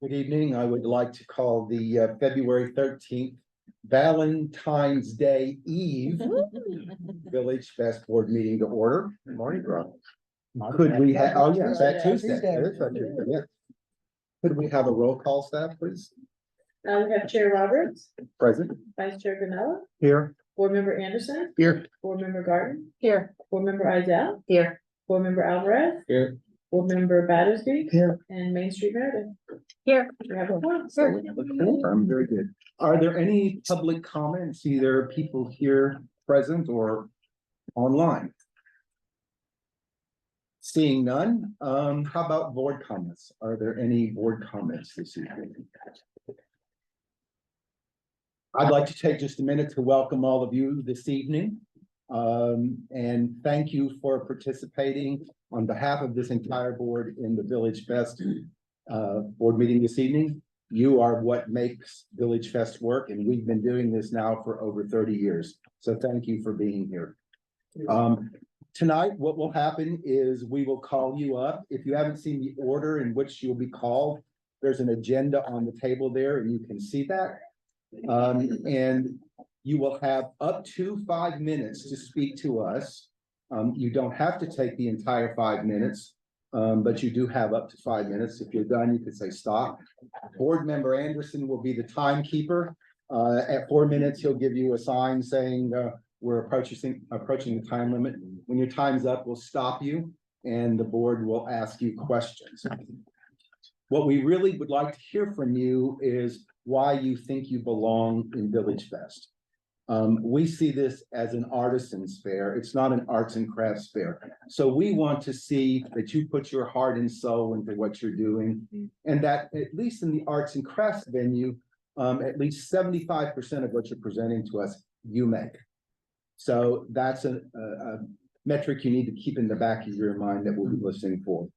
Good evening. I would like to call the February 13th Valentine's Day Eve Village Fest Board meeting to order. Good morning, Rob. Could we have, oh yeah, that Tuesday. It is that Tuesday, yeah. Could we have a roll call, staff, please? We have Chair Roberts, Present. Vice Chair Ganella, Here. Board Member Anderson, Here. Board Member Garten, Here. Board Member Izell, Here. Board Member Alvarez, Here. Board Member Battersby, Here. and Main Street Meredith. Here. We have a quorum. I'm very good. Are there any public comments, either people here present or online? Seeing none, how about board comments? Are there any board comments this evening? I'd like to take just a minute to welcome all of you this evening. And thank you for participating on behalf of this entire board in the Village Fest board meeting this evening. You are what makes Village Fest work, and we've been doing this now for over 30 years. So thank you for being here. Tonight, what will happen is we will call you up. If you haven't seen the order in which you'll be called, there's an agenda on the table there, and you can see that. And you will have up to 5 minutes to speak to us. You don't have to take the entire 5 minutes, but you do have up to 5 minutes. If you're done, you can say stop. Board Member Anderson will be the timekeeper. At 4 minutes, he'll give you a sign saying we're approaching the time limit. When your time's up, we'll stop you and the board will ask you questions. What we really would like to hear from you is why you think you belong in Village Fest. We see this as an artisan's fair. It's not an arts and crafts fair. So we want to see that you put your heart and soul into what you're doing, and that at least in the arts and crafts venue, at least 75% of what you're presenting to us, you make. So that's a metric you need to keep in the back of your mind that we'll be listening for.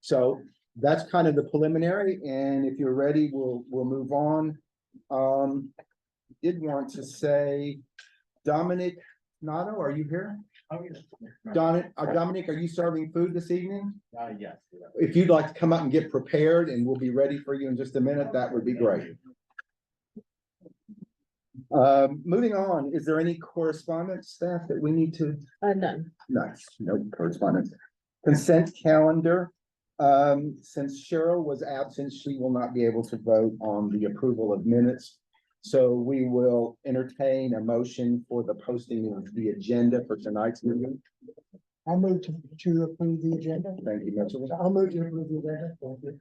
So that's kind of the preliminary, and if you're ready, we'll move on. Did want to say, Dominic Nato, are you here? Oh, yes. Dominic, are you serving food this evening? Yes. If you'd like to come up and get prepared, and we'll be ready for you in just a minute, that would be great. Moving on, is there any correspondence, staff, that we need to? None. Nice, no correspondence. Consent calendar. Since Cheryl was absent, she will not be able to vote on the approval of minutes. So we will entertain a motion for the posting of the agenda for tonight's meeting. I'll move to approve the agenda. Thank you, Mitchell. I'll move to approve the agenda. Thank you.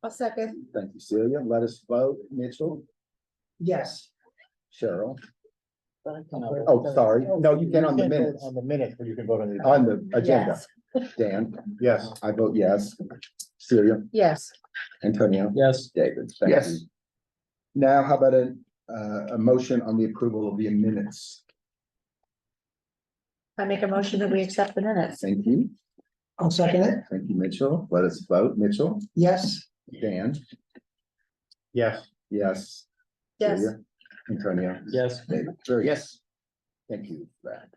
I'll second. Thank you, Celia. Let us vote. Mitchell, Yes. Cheryl. Oh, sorry. No, you can on the minutes. On the minutes, but you can vote on the. On the agenda. Yes. Dan, Yes. I vote yes. Celia, Yes. Antonio. Yes. David. Thank Yes. you. Now, how about a motion on the approval of the minutes? I make a motion that we accept the minutes. Thank you. I'll second it. Thank you, Mitchell. Let us vote. Mitchell, Yes. Dan, Yes. yes. Yes. Celia, Antonio. Yes. David. Very good. Yes. Thank you for that.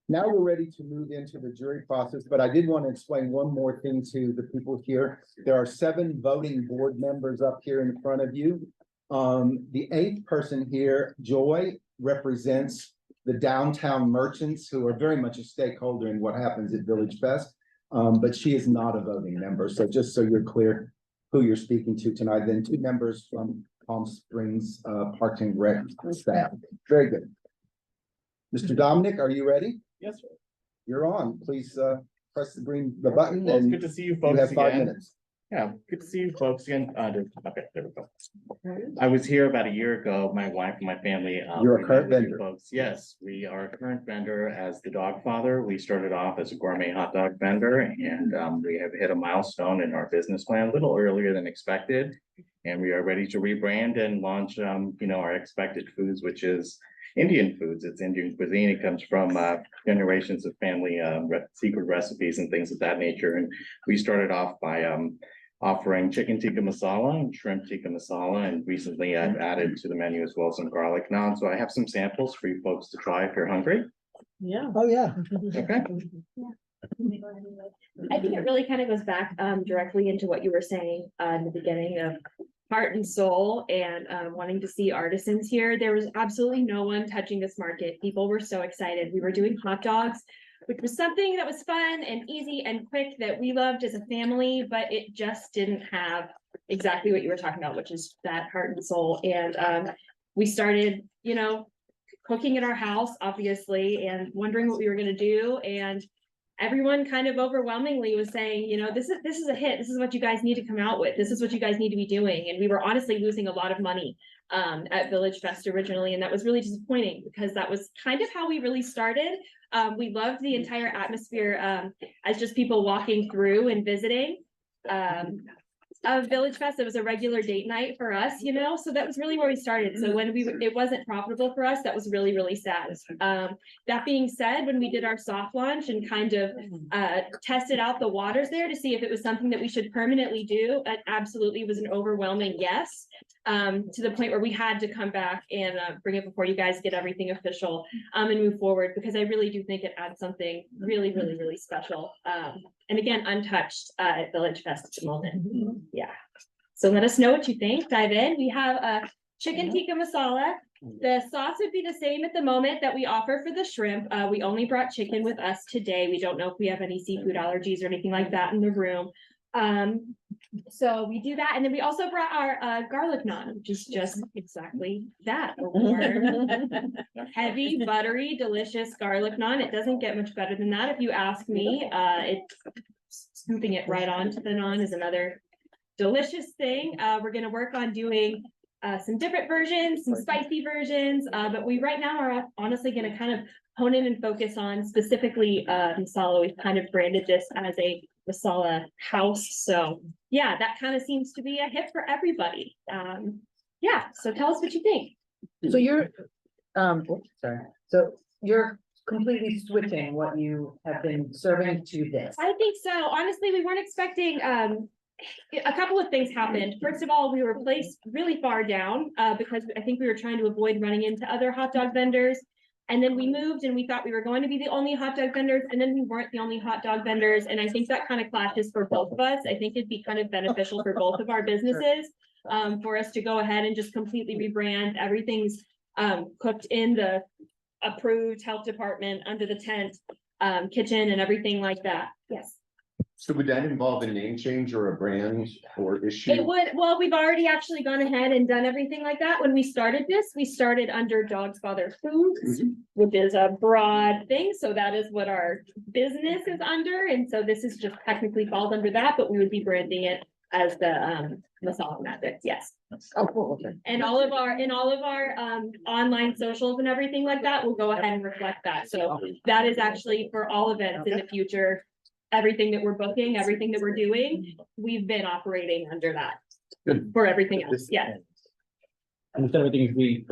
Now we're ready to move into the jury process, but I did want to explain one more thing to the people here. There are 7 voting board members up here in front of you. The 8th person here, Joy, represents the downtown merchants who are very much a stakeholder in what happens at Village Fest. But she is not a voting member. So just so you're clear who you're speaking to tonight, then 2 members from Palm Springs Parks and Rec staff. Very good. Mr. Dominic, are you ready? Yes, sir. You're on. Please press the button Well, it's and good to see you you folks have 5 again. minutes. Yeah, good to see you folks again. Okay, there we go. I was here about a year ago. My wife and my family. You're a we current met with you vendor. folks. Yes, we are a current vendor as the Dog Father. We started off as a gourmet hot dog vendor, and we have hit a milestone in our business plan a little earlier than expected. And we are ready to rebrand and launch, our expected foods, which is Indian foods. It's Indian cuisine. It comes from generations of family secret recipes and things of that nature. And we started off by offering chicken tikka masala and shrimp tikka masala. And recently I've added to the menu as well some garlic naan. So I have some samples for you folks to try if you're hungry. Yeah. Oh, yeah. Okay. I think it really kind of goes back directly into what you were saying in the beginning of heart and soul and wanting to see artisans here. There was absolutely no one touching this market. People were so excited. We were doing hot dogs, which was something that was fun and easy and quick that we loved as a family, but it just didn't have exactly what you were talking about, which is that heart and soul. And we started, cooking at our house, obviously, and wondering what we were gonna do. And everyone kind of overwhelmingly was saying, this is a hit. This is what you guys need to come out with. This is what you guys need to be doing. And we were honestly losing a lot of money at VillageFest originally. And that was really disappointing because that was kind of how we really started. We loved the entire atmosphere as just people walking through and visiting. Of VillageFest, it was a regular date night for us, so that was really where we started. So when it wasn't profitable for us, that was really, really sad. That being said, when we did our soft launch and kind of tested out the waters there to see if it was something that we should permanently do, it absolutely was an overwhelming yes. To the point where we had to come back and bring it before you guys get everything official and move forward, because I really do think it adds something really, really, really special. And again, untouched at VillageFest at the moment. Yeah. So let us know what you think. Dive in. We have a chicken tikka masala. The sauce would be the same at the moment that we offer for the shrimp. We only brought chicken with us today. We don't know if we have any seafood allergies or anything like that in the room. So we do that, and then we also brought our garlic naan, which is just exactly that. A warm, heavy, buttery, delicious garlic naan. It doesn't get much better than that, if you ask me. Scooping it right onto the naan is another delicious thing. We're gonna work on doing some different versions, some spicy versions, but we right now are honestly gonna kind of hone in and focus on specifically masala. We've kind of branded this as a masala house. So yeah, that kind of seems to be a hit for everybody. Yeah, so tell us what you think. So you're, sorry, so you're completely switching what you have been serving to this. I think so. Honestly, we weren't expecting, a couple of things happened. First of all, we were placed really far down, because I think we were trying to avoid running into other hot dog vendors. And then we moved and we thought we were going to be the only hot dog vendors, and then we weren't the only hot dog vendors. And I think that kind of clashes for both of us. I think it'd be kind of beneficial for both of our businesses, for us to go ahead and just completely rebrand. Everything's cooked in the approved health department under the tent, kitchen and everything like that. Yes. So would that involve a name change or a brand or issue? It would, well, we've already actually gone ahead and done everything like that. When we started this, we started under Dog's Father Foods, which is a broad thing. So that is what our business is under. And so this is just technically falls under that, but we would be branding it as the masala method. Yes. Oh, cool, okay. And all of our online socials and everything like that will go ahead and reflect that. So that is actually for all events in the future. Everything that we're booking, everything that we're doing, we've been operating under that. Good. For everything else, yeah, And if everything is really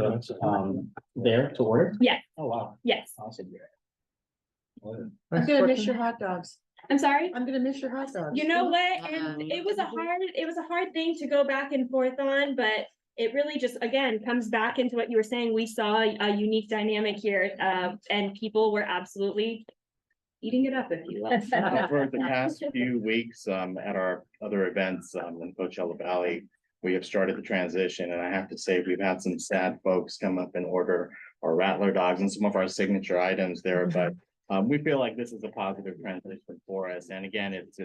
there to order? Yes. Oh, wow. yes. Awesome. I'm gonna miss your hot dogs. I'm sorry? I'm gonna miss your hot dogs. You know what? And it was a hard thing to go back and forth on, but it really just, again, comes back into what you were saying. We saw a unique dynamic here, and people were absolutely eating it up, if you will. For the past few weeks, at our other events, in Coachella Valley, we have started the transition, and I have to say, we've had some sad folks come up and order our Rattler dogs and some of our signature items there, but we feel like this is a positive transition for us. And again, it's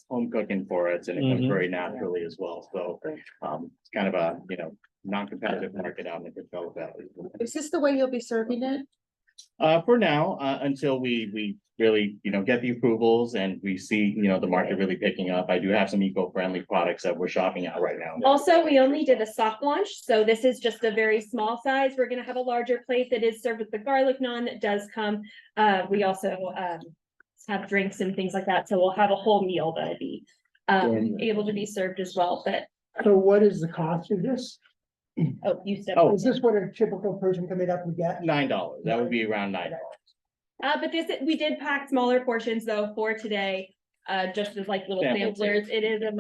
home cooking for us, and it comes very naturally as well. So, it's kind of a, non-competitive market out in the Coachella Valley. Is this the way you'll be serving it? For now, until we really, get the approvals and we see, the market really picking up. I do have some eco-friendly products that we're shopping out right now. Also, we only did a soft launch, so this is just a very small size. We're gonna have a larger plate that is served with the garlic naan that does come. We also have drinks and things like that, so we'll have a whole meal that'll be able to be served as well. But So what is the cost of this? you said. Oh. Is this what a typical person coming up would get? $9. That would be around $9. But we did pack smaller portions though for today, just as like little Sample samplers. It is a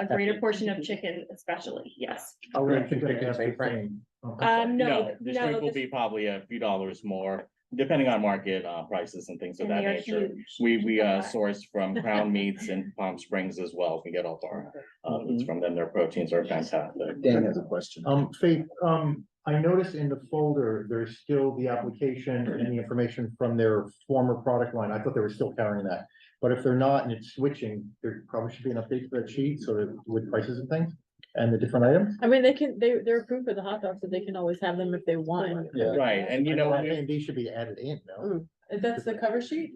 greater portion of chicken especially, yes. Oh, we can take that as a frame. No, The shrink will no, be probably a few dollars more, depending on market prices and things of and that they are nature. huge. We source from Crown Meats in Palm Springs as well. We get all of our meats from them. Their proteins are fantastic. Dan has a question. Faith, I noticed in the folder, there's still the application and the information from their former product line. I thought they were still carrying that. But if they're not and it's switching, there probably should be an update to that sheet, so that with prices and things and the different items. I mean, they're approved for the hot dogs, so they can always have them if they want. Yeah. Right, and you know, A and B should be added in, no? That's the cover sheet?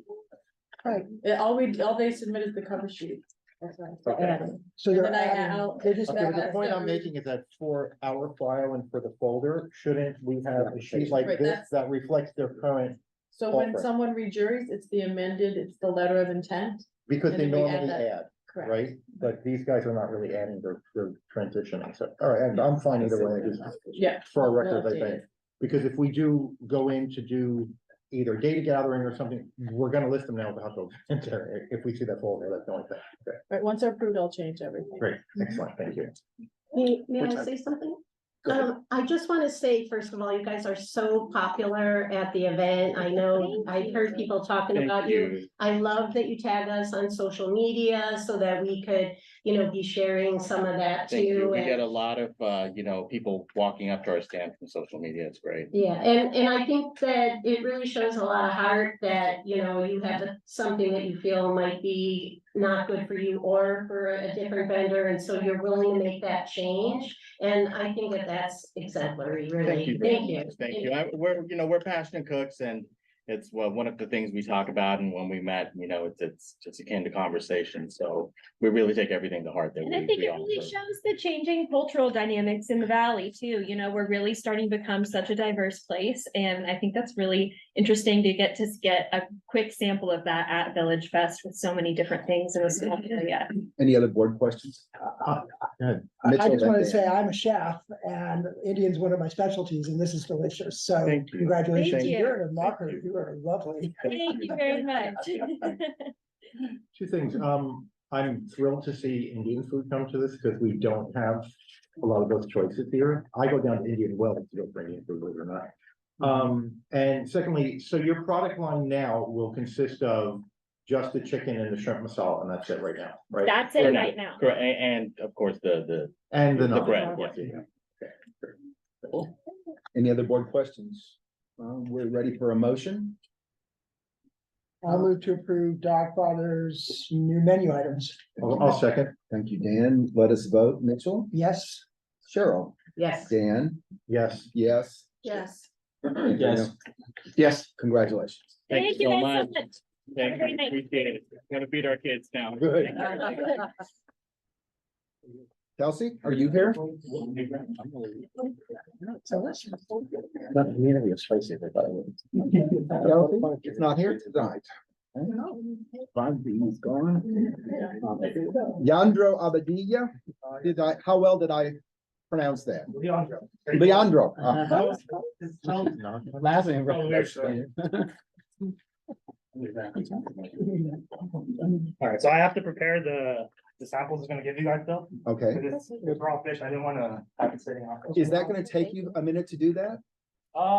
Right, all they submit is the cover sheet. That's right. Okay. So And they're then I adding, out- they're just Okay, but the adding, point I'm making is that for our file and for the folder, shouldn't we have a sheet like Right, this that's- that reflects their current? So when Offer. someone rejuries, it's the amended, it's the letter of intent, Because And they then we add normally that. add, correct? right? But these guys are not really adding, they're transitioning, so, all right, and I'm fine either way, just Yeah. for our We'll records, I update think. it. Because if we do go in to do either data gathering or something, we're gonna list them now with the hot dogs. If we see that folder, that's the only thing. Okay, Right, once they're approved, I'll change everything. great, excellent, thank you. May I say something? I just want to say, first of all, you guys are so popular at the event. I know, I've heard people talking thank about you. you. I love that you tag us on social media so that we could, be sharing some of that Thank you. too. We get And a lot of, people walking up to our stand from social media. It's great. yeah, and I think that it really shows a lot of heart that, you have something that you feel might be not good for you or for a different vendor, and so you're willing to make that change. And I think that that's exemplary, really. Thank you. Thank you. We're passionate cooks, and it's one of the things we talk about. And when we met, it's just akin to conversation. So we really take everything to heart that And I think we it really offer. shows the changing cultural dynamics in the valley too. We're really starting to become such a diverse place. And I think that's really interesting to get a quick sample of that at Village Fest with so many different things in a small area. Any other board questions? I Mitchell, just want to then say I'm a chef and Indian's one of my specialties and this is delicious. So Thank you. congratulations. Thank you. You're a locker. You are lovely. Thank you very much. Two things, I'm thrilled to see Indian food come to this, because we don't have a lot of those choices here. I go down to Indian Wells to go for Indian food, believe it or not. And secondly, so your product line now will consist of just the chicken and the shrimp masala, and that's it right now, right? That's it right now. Correct, and of course, the And the naan, bread, of course, yeah. yeah. Okay, great. Any other board questions? We're ready for a motion. I'll move to approve Dogfather's new menu items. I'll second, Thank you, Dan. Let us vote. Mitchell, Yes. Cheryl, Yes. Dan, yes. yes. Yes. Yes. Yes, congratulations. Thank you so guys much. Have a Thank great you, night. appreciate it. Gonna feed our kids now. Good. Kelsey, are you here? Not nearly as spicy as I thought it would. Kelsey, it's not here tonight. He's gone. Yandro Abadilla, how well did I pronounce that? Leandro. Last name. All right, so I have to prepare the samples I'm gonna give you guys, Bill. Okay, It's raw fish, I didn't wanna have it sitting out. is that gonna take you a minute to do that?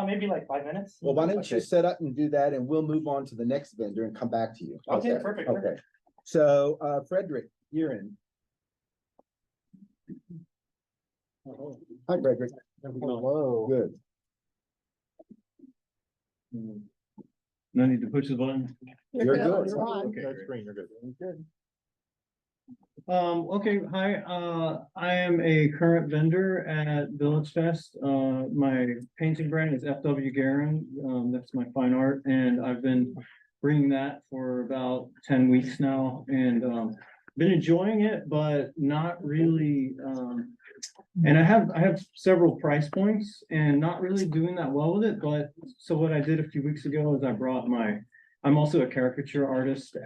Maybe like 5 minutes. Well, why don't you set up and do that and we'll move on to the next vendor and come back to you. How's Okay, that? perfect, Okay, perfect. so Frederick, you're in. Hi, Frederick. Hello. Good. No need to push the button. You're good. You're on. Okay, that's green, you're good. Okay, hi, I am a current vendor at VillageFest. My painting brand is FW Garin. That's my fine art, and I've been bringing that for about 10 weeks now, and been enjoying it, but not really. And I have several price points and not really doing that well with it, but so what I did a few weeks ago is I brought I'm also a caricature artist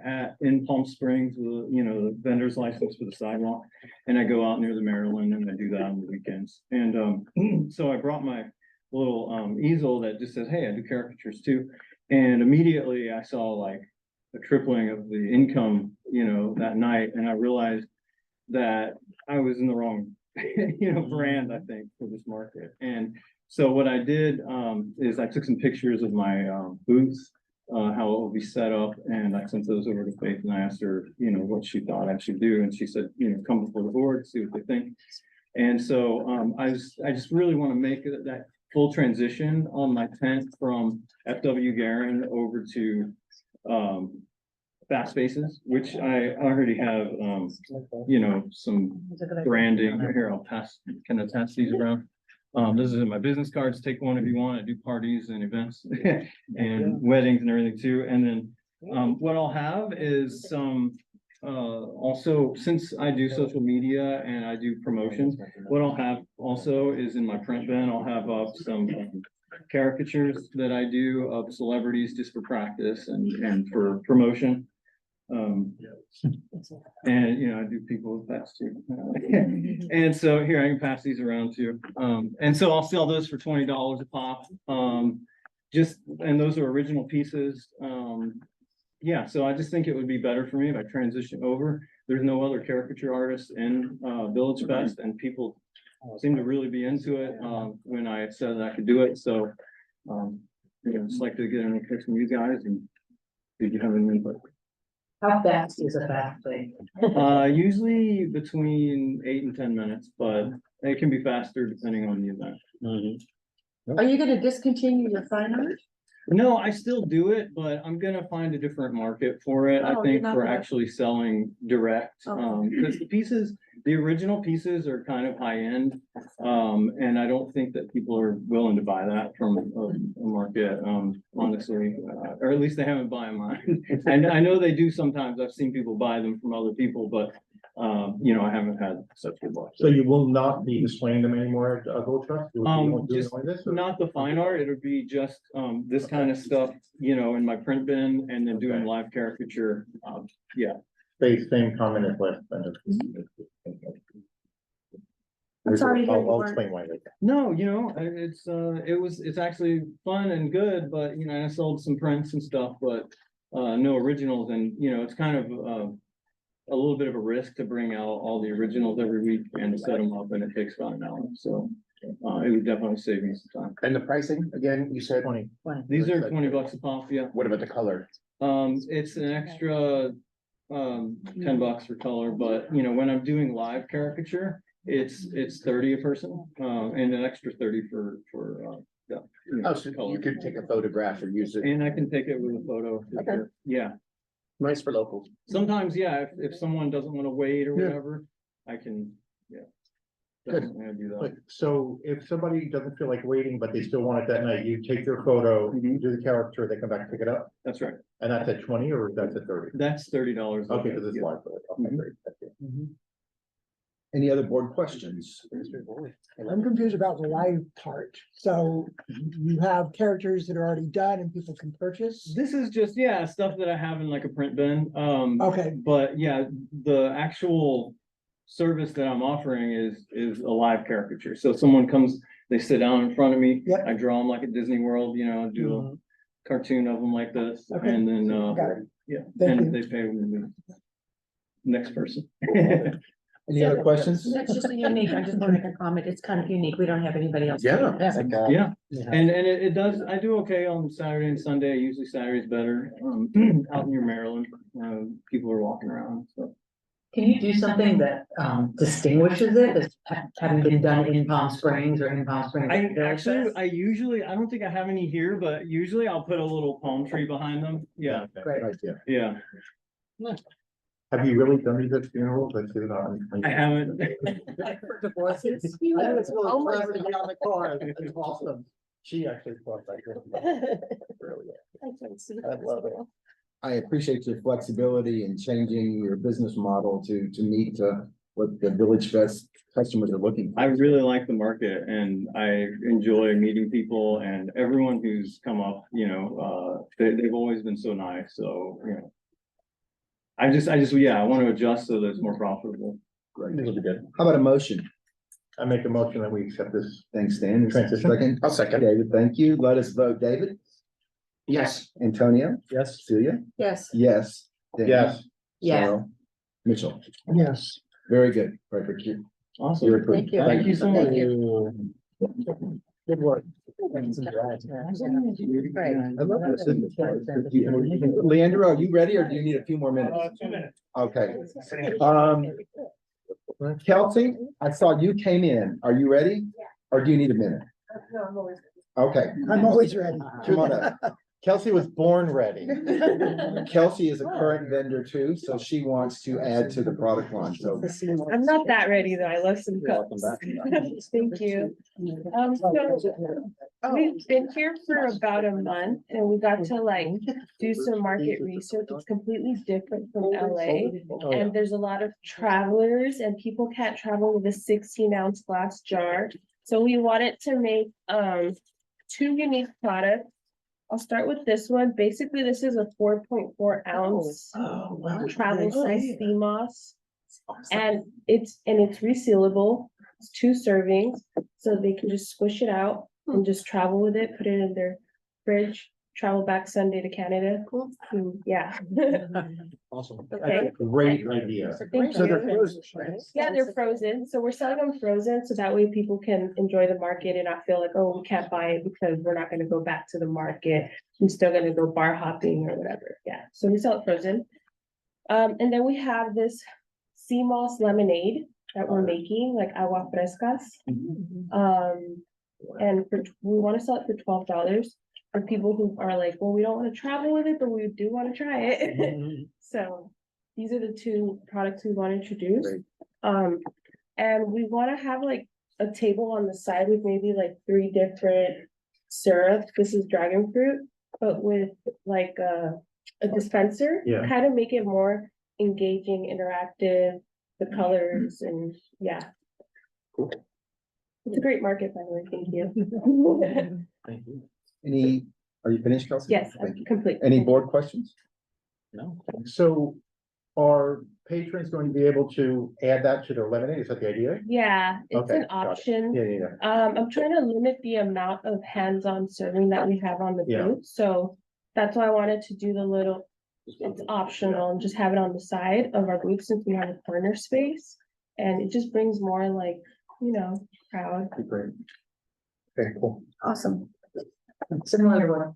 in Palm Springs, with, the vendor's license for the sidewalk. And I go out near the Maryland and I do that on the weekends. And so I brought my little easel that just says, hey, I do caricatures too. And immediately I saw like a tripling of the income, that night. And I realized that I was in the wrong, brand, I think, for this market. And So what I did, is I took some pictures of my, booth, how it will be set up, and I sent those over to Faith and I asked her, you know, what she thought I should do, and she said, you know, come before the board, see what they think. And so, I just really want to make that full transition on my tent from FW Garin over to, Fast Spaces, which I already have, you know, some branding here. I'll can attach these around. This is my business cards. Take one if you want. I do parties and events and weddings and everything too. And then, what I'll have is some, also, since I do social media and I do promotions, what I'll have also is in my print bin, I'll have up some caricatures that I do of celebrities just for practice and for promotion. And you know, I do people with pets too. And so here I can pass these around too. And so I'll sell those for $20 a pop. And those are original pieces. Yeah, so I just think it would be better for me if I transition over. There's no other caricature artists in VillageFest, and people seem to really be into it when I said that I could do it. So just like to get an input from you guys, and did you have any input? How fast is a fast thing? Usually between 8 and 10 minutes, but it can be faster depending on the event. Are you gonna discontinue your fine art? No, I still do it, but I'm gonna find a different market for it, I Oh, think, you're not for gonna- actually selling direct. Okay. Because the original pieces are kind of high end. And I don't think that people are willing to buy that from a market, honestly, or at least they haven't bought mine. And I know they do sometimes. I've seen people buy them from other people, but you know, I haven't had such good luck. So you will not be displaying them anymore at VillageFest? You will be only doing Just like this, or- not the fine art, it'll be just, this kind of stuff, you know, in my print bin, and then doing Okay. live caricature, yeah. Same comment as last. I'm sorry to hear you I'll weren't- explain why later. No, you know, it's actually fun and good, but, you know, I sold some prints and stuff, but, no originals, and, you know, it's kind of, a little bit of a risk to bring out all the originals every week and to set them up, and it takes about an hour, so, it would definitely save me some time. And the pricing, again, you said, 20. These are $20 a pop, yeah. what about the color? It's an extra, $10 for color, but you know, when I'm doing live caricature, it's 30 a person, and an extra 30 for, yeah. You know, Oh, so color. you could take a photograph and use it. And I can take it with a photo. for Okay. sure. Yeah, Nice for locals. sometimes, yeah, if someone doesn't want to wait or Yeah. whatever, I can, yeah. Good. Definitely do that. But so if somebody doesn't feel like waiting, but they still want it that night, you take their photo, you do the character, they come back and pick it up, That's right. and that's at 20 or that's at 30? That's $30. Okay, because it's Yeah. live. Okay, Mhm. great. Thank you. Any other board questions? I'm confused about the live part. So you have characters that are already done and people can purchase? This is just, yeah, stuff that I have in like a print bin. Okay, But yeah, the actual service that I'm offering is a live caricature. So someone comes, they sit down in front of me. Yep. I draw them like at Disney World, you know, do a cartoon of them like this, Okay. and then, got it. yeah, Thank and you. they pay the next person. Any other questions? That's just a unique, I just want to make a comment, it's kind of unique, we don't have anybody else. Yeah. doing that. Yeah, and it does, I do okay on Saturday and Sunday. Usually Saturday's better, out near Maryland, people are walking around, so. Can you do something that distinguishes it as having been done in Palm Springs or in Palm Springs? I don't think I have any here, but usually I'll put a little palm tree behind them. Yeah, Great. yeah, Have you really done these at funerals? I see it on. I haven't. Divorces. I know it's really Oh my clever to be on the car. It's awesome. She actually thought that. Really, I love it. I appreciate your flexibility in changing your business model to meet what the VillageFest customers are looking for. I really like the market, and I enjoy meeting people, and everyone who's come up, you know, they've always been so nice, so, you know. I want to adjust so that it's more profitable. Great. This will be good. How about a motion? I make a motion that we accept this. Thanks, Dan. Is there a Transition. second? I'll second. David, thank you. Let us vote. David? Yes. Antonio? Yes. Celia? Yes. Yes. Dan? Yes. Yeah. Cheryl? Mitchell? yes. Very good. Perfect. You're Awesome. approved. Thank you. Thank you so much. Thank you. Good work. Right. I love this. Leandro, are you ready or do you need a few more minutes? 2 minutes. Okay. Kelsey, I saw you came in. Are you ready? Or do you need a minute? Okay, I'm always ready. come on up. Kelsey was born ready. Kelsey is a current vendor too, so she wants to add to the product line, so. I'm not that ready though. I love some cups. Thank you. So we've been here for about a month and we got to like do some market research. It's completely different from LA. And there's a lot of travelers and people can't travel with a 16-ounce glass jar. So we wanted to make two unique products. I'll start with this one. Basically, this is a 4.4 ounce travel size sea moss. And it's resealable. It's 2 servings, so they can just squish it out and just travel with it, put it in their fridge, travel back Sunday to Canada. Cool. Yeah. Awesome. Okay. Great idea. Thank So they're you. frozen, Yeah, they're frozen. So we're selling them frozen, so that way people can enjoy the market and not feel like, oh, we can't buy it because we're not gonna go back to the market. I'm still gonna go bar hopping or whatever. Yeah, so we sell it frozen. And then we have this sea moss lemonade that we're making, like agua frescas. And we want to sell it for $12 for people who are like, well, we don't want to travel with it, but we do want to try it. So these are the 2 products we want to introduce. And we want to have like a table on the side with maybe like 3 different syrups. This is dragon fruit, but with like a dispenser, Yeah. kind of make it more engaging, interactive, the colors and yeah. Cool. It's a great market, by the way. Thank you. Thank you. Are you finished, Kelsey? Yes, Thank you. complete. Any board questions? No. So are patrons going to be able to add that to their lemonade? Is that the idea? Yeah, it's Okay, an got it. option. Yeah. I'm trying to limit the amount of hands-on serving that we have on the Yeah. booth, so that's why I wanted to do the little, it's optional and just have it on the side of our booth since we have a corner space. And it just brings more like, crowd. Great. Okay, cool. Awesome. Similar to what,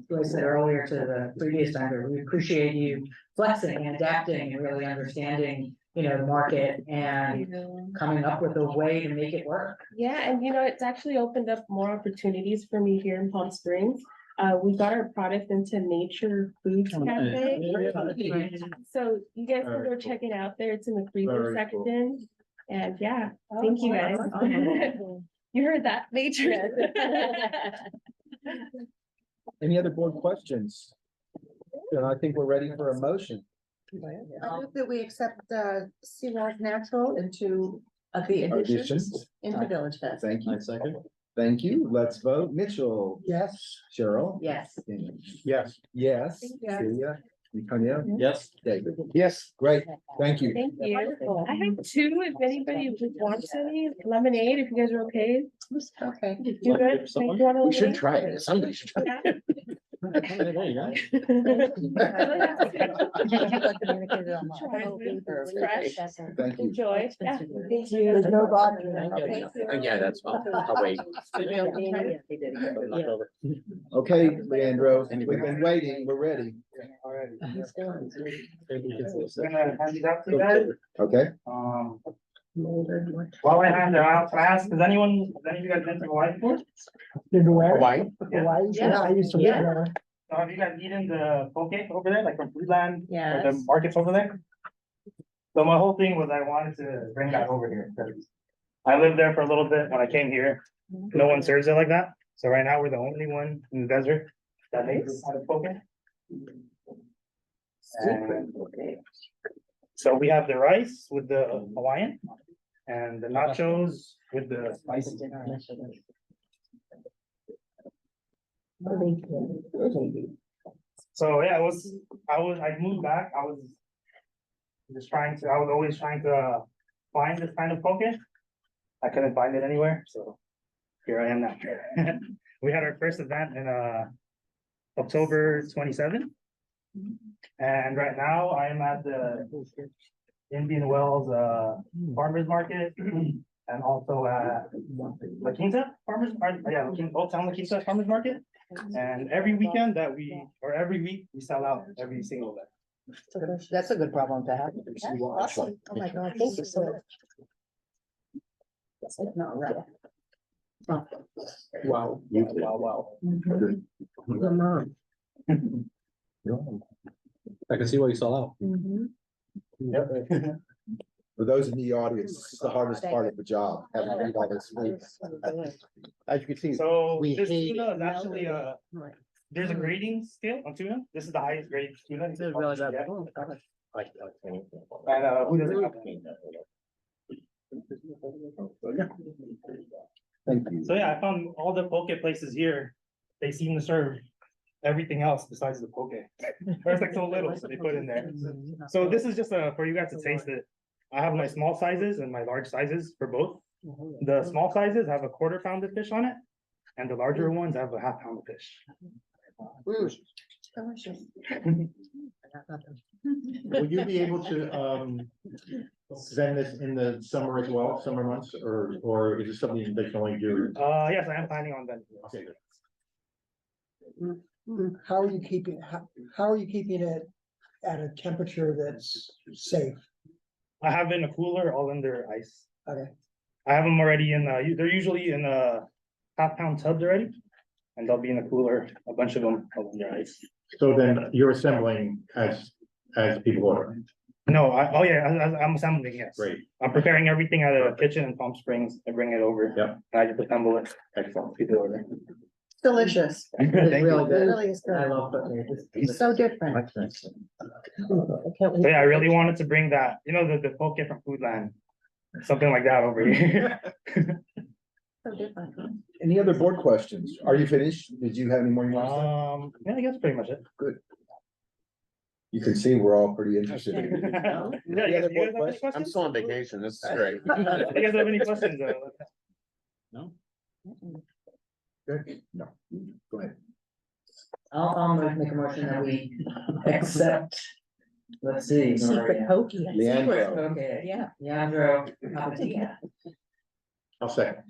Joyce said earlier to the previous vendor, we appreciate you flexing and adapting and really understanding, the market and coming up with a way to make it work. Yeah, and it's actually opened up more opportunities for me here in Palm Springs. We got our product into Nature Foods Cafe. So you guys can go check it out there. It's in the freezer Very cool. section. And yeah, thank you guys. You heard that, Nature. Any other board questions? Then I think we're ready for a motion. I hope that we accept Seaworld Natural into the Additions? into Village Fest. Thank you. My second. Thank you. Let's vote. Mitchell. Yes. Cheryl. Yes. Yes. Yes. Yes. Celia. Antonio. Yes. David. Yes. Great. Thank you. Thank you. I have 2, if anybody wants any lemonade, if you guys are okay. Okay. You good? Someone? You want a We should lemonade? try it. Somebody should try it. There you go. Fresh. Thank you. Enjoy. Yeah, thank There's you. no vodka. in it. Okay. Yeah, that's fine. I'll wait. Okay, Leandro, we've been waiting. We're ready. Gonna hand these out to you guys. Okay. While I hand them out, can I ask, has any of you guys been to Hawaii before? Been to where? Hawaii? Hawaii? Yeah, I used to live there. So have you guys eaten the poke over there, like from Foodland? Or Yes. the markets over there? So my whole thing was I wanted to bring that over here, because I lived there for a little bit when I came here. No one serves it like that, so right now we're the only one in the desert that makes this kind of poke. And so we have the rice with the Hawaiian and the nachos with the spicy. So yeah, I moved back, I was always trying to find this kind of poke. I couldn't find it anywhere, so here I am now. We had our first event in October 27th. And right now I am at the Indian Wells Farmers Market And also La Quinta Farmers, Old Town La Quinta Farmers Market. And every weekend or every week, we sell out every single event. That's a good problem to have. Awesome. Oh my God, thank you so much. Not right. Wow. Wow. I can see why you saw out. For those in the audience, this is the hardest part of the job, having to read all this. As you can see, So we this hate- tuna is actually there's a grading scale on tuna. This is the highest grade tuna. you can realize that. get. like, And who doesn't have that? Thank you. So yeah, I found all the poke places here, they seem to serve everything else besides the poke. There's like so little, so they put in there. So this is just for you guys to taste it. I have my small sizes and my large sizes for both. The small sizes have a 1/4 pound of fish on it, and the larger ones have a 1/2 pound of fish. will you be able to, send this in the summer as well, summer months, or is it something that you can only do? Yes, I am planning on that. Okay, good. How are you keeping, how are you keeping it at a temperature that's safe? I have in a cooler all under ice. Okay. I have them already they're usually in a 1/2 pound tubs already. And they'll be in a cooler, a bunch of them all under ice. So then you're assembling as people order. No, I'm assembling, yes. Great, I'm preparing everything out of the kitchen in Palm Springs and bring it over. Yep. And I just assemble it. excellent. People order. Delicious. Thank you. Really good. Really is I good. love cooking. It's so different. So yeah, I really wanted to bring that, the poke from Foodland. Something like that over here. So different. Any other board questions? Are you finished? Did you have any more you want to say? Yeah, I guess pretty much it. You can see we're all pretty interested. Yeah, you Any other guys board have any questions? I'm questions? still on vacation. This is great. You guys have any questions? Good. No. Go ahead. I'll make a motion that we accept. Let's see. Secret pokey. Leandro. Okay, Yeah. Leandro Papatia. I'll second.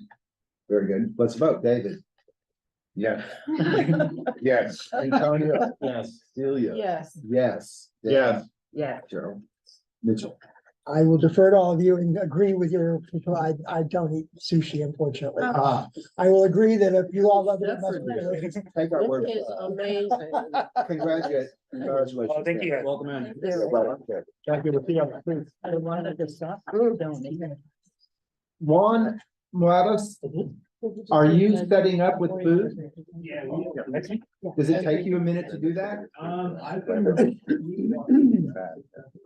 Very good. Let's vote. David. Yes. Yes. Antonio. Yes. Celia. Yes. Yes. Yes. Yeah. Joe. Mitchell. I will defer to all of you and agree with your people. I don't eat sushi, unfortunately. Ah, I will agree that if you all love it, it must be delicious. take our word. It is for it. amazing. Congratulations. Oh, thank you guys. Welcome in. Thank you. We'll see you on the street. I wanted to stop. Juan Morales, are you setting up with food? Yeah, next week. Does it take you a minute to do that?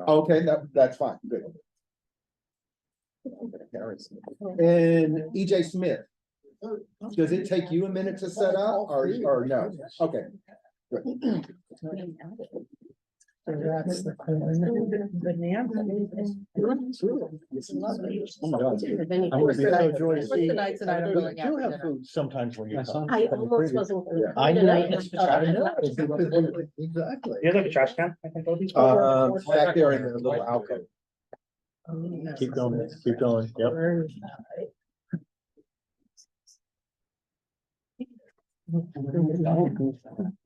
Okay, that's fine, good. And EJ Smith. Does it take you a minute to set up or no? Okay. Good. So that's the corn. Oh my God. I would be so joyous. What's the nights that I'm going You out do for have dinner? food sometimes when you come. I almost wasn't. I know. tonight. Exactly. You have a trash can? I can throw these? Back there in the little alcove. Keep going, keep going. Yep.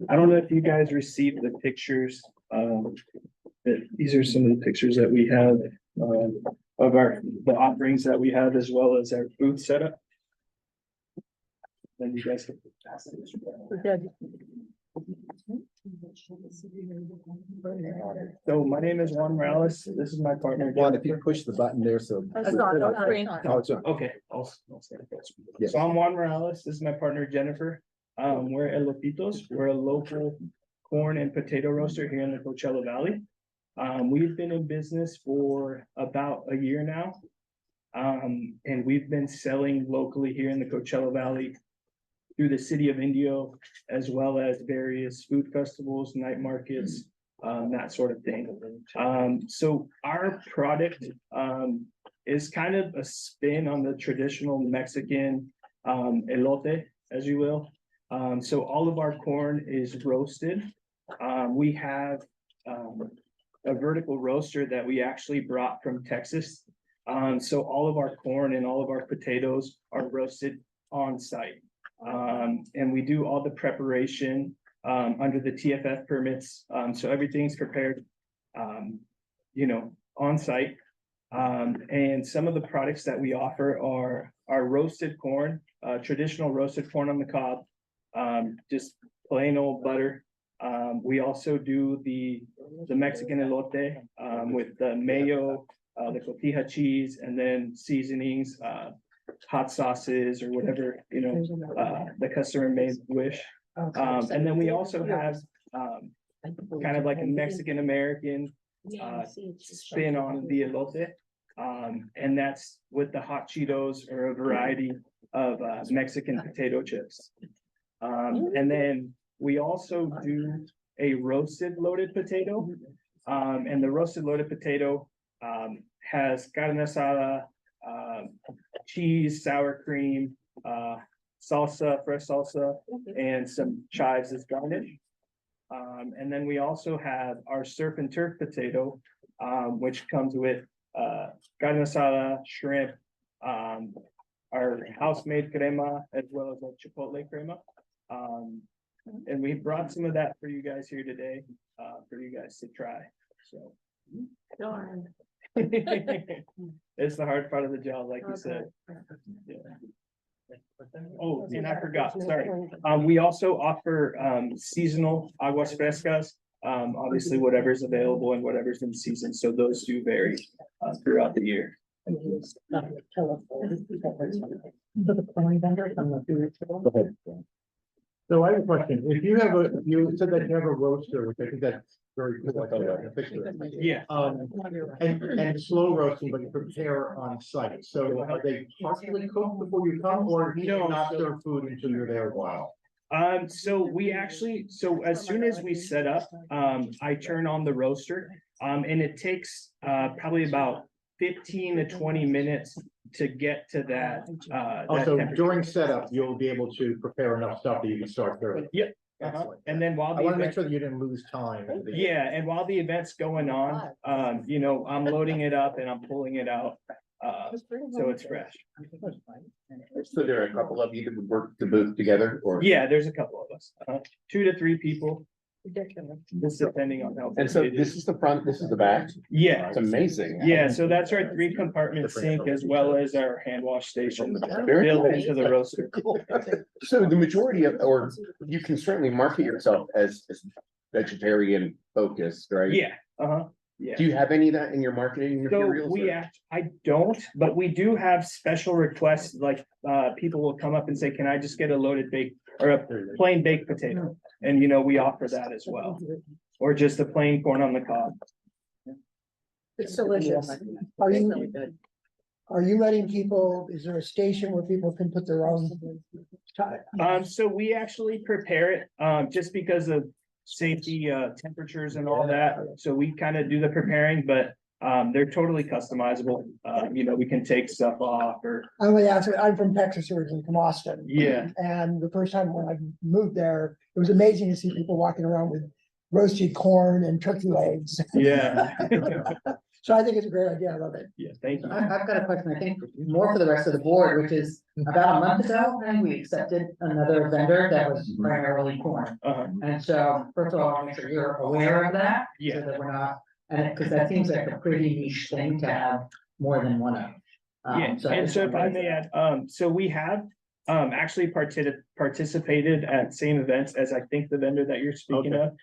I don't know if you guys received the pictures. These are some of the pictures that we have of the offerings that we have, as well as our booth setup. Then you guys can pass it. So my name is Juan Morales. This is my partner. Juan, if you push the button there, so. It's on, on screen. Oh, it's on. Okay. Yeah. So I'm Juan Morales. This is my partner Jennifer. We're at Lopitos. We're a local corn and potato roaster here in the Coachella Valley. We've been in business for about a year now. And we've been selling locally here in the Coachella Valley through the city of Indio, as well as various food festivals, night markets, that sort of thing. So our product is kind of a spin on the traditional Mexican elote, as you will. So all of our corn is roasted. We have a vertical roaster that we actually brought from Texas So all of our corn and all of our potatoes are roasted on site. And we do all the preparation under the TFF permits. So everything's prepared, on site. And some of the products that we offer are roasted corn, traditional roasted corn on the cob, just plain old butter. We also do the Mexican elote with the mayo, the cotija cheese, and then seasonings, hot sauces or whatever, the customer may wish. And then we also have kind of like a Mexican American spin on the elote. And that's with the hot Cheetos or a variety of Mexican potato chips. And then we also do a roasted loaded potato. And the roasted loaded potato has carne asada, cheese, sour cream, salsa, fresh salsa, and some chives as garnish. And then we also have our surf and turf potato, which comes with carne asada, shrimp, our house-made crema, as well as a chipotle crema. And we brought some of that for you guys here today, for you guys to try, so. Darn. It's the hard part of the job, like you said. Yeah. Oh, and I forgot, sorry. We also offer seasonal aguas frescas. Obviously whatever's available and whatever's in season, so those do vary throughout the year. So I have a question. If you have you said that you have a roaster, which I think that's very cool. Like a picture. Yeah. And slow roasting, but you prepare on site. So are they partially cooked before you come, or do you not serve food until you're there a while? So we actually, so as soon as we set up, I turn on the roaster, and it takes probably about 15 to 20 minutes to get to that. Also, during setup, you'll be able to prepare enough stuff that you can start early. Yep. And then while I want to make sure that you didn't lose time. yeah, and while the event's going on, I'm loading it up and I'm pulling it out. So it's fresh. So there are a couple of you that would work the booth together, or? Yeah, there's a couple of us, 2 to 3 people. Just depending on how. And so this is the front, this is the back? Yeah. It's amazing. Yeah, so that's our 3-compartment sink as well as our hand wash station Very built cool. into the roaster. So the majority of, or you can certainly market yourself as vegetarian focused, right? Yeah, yeah. Do you have any of that in your marketing So materials? I don't, but we do have special requests, like, people will come up and say, can I just get a loaded baked or a plain baked potato? And we offer that as well, or just a plain corn on the cob. It's delicious. Are you letting people, is there a station where people can put their own? So we actually prepare it, just because of safety, temperatures and all that. So we kind of do the preparing, but they're totally customizable. We can take stuff off or. I only ask, I'm from Texas, originally from Austin. Yeah. And the first time when I moved there, it was amazing to see people walking around with roasted corn and turkey legs. Yeah. So I think it's a great idea. I love it. Yeah, thank you. I've got a question, I think more for the rest of the board, which is about a month ago, and we accepted another vendor that was primarily corn. And so, first of all, I want to make sure you're aware of that. Yeah. So that we're not, and because that seems like a pretty niche thing to have more than one of. Yeah, and so if I may add, so we have actually participated at same events as I think the vendor that you're speaking of.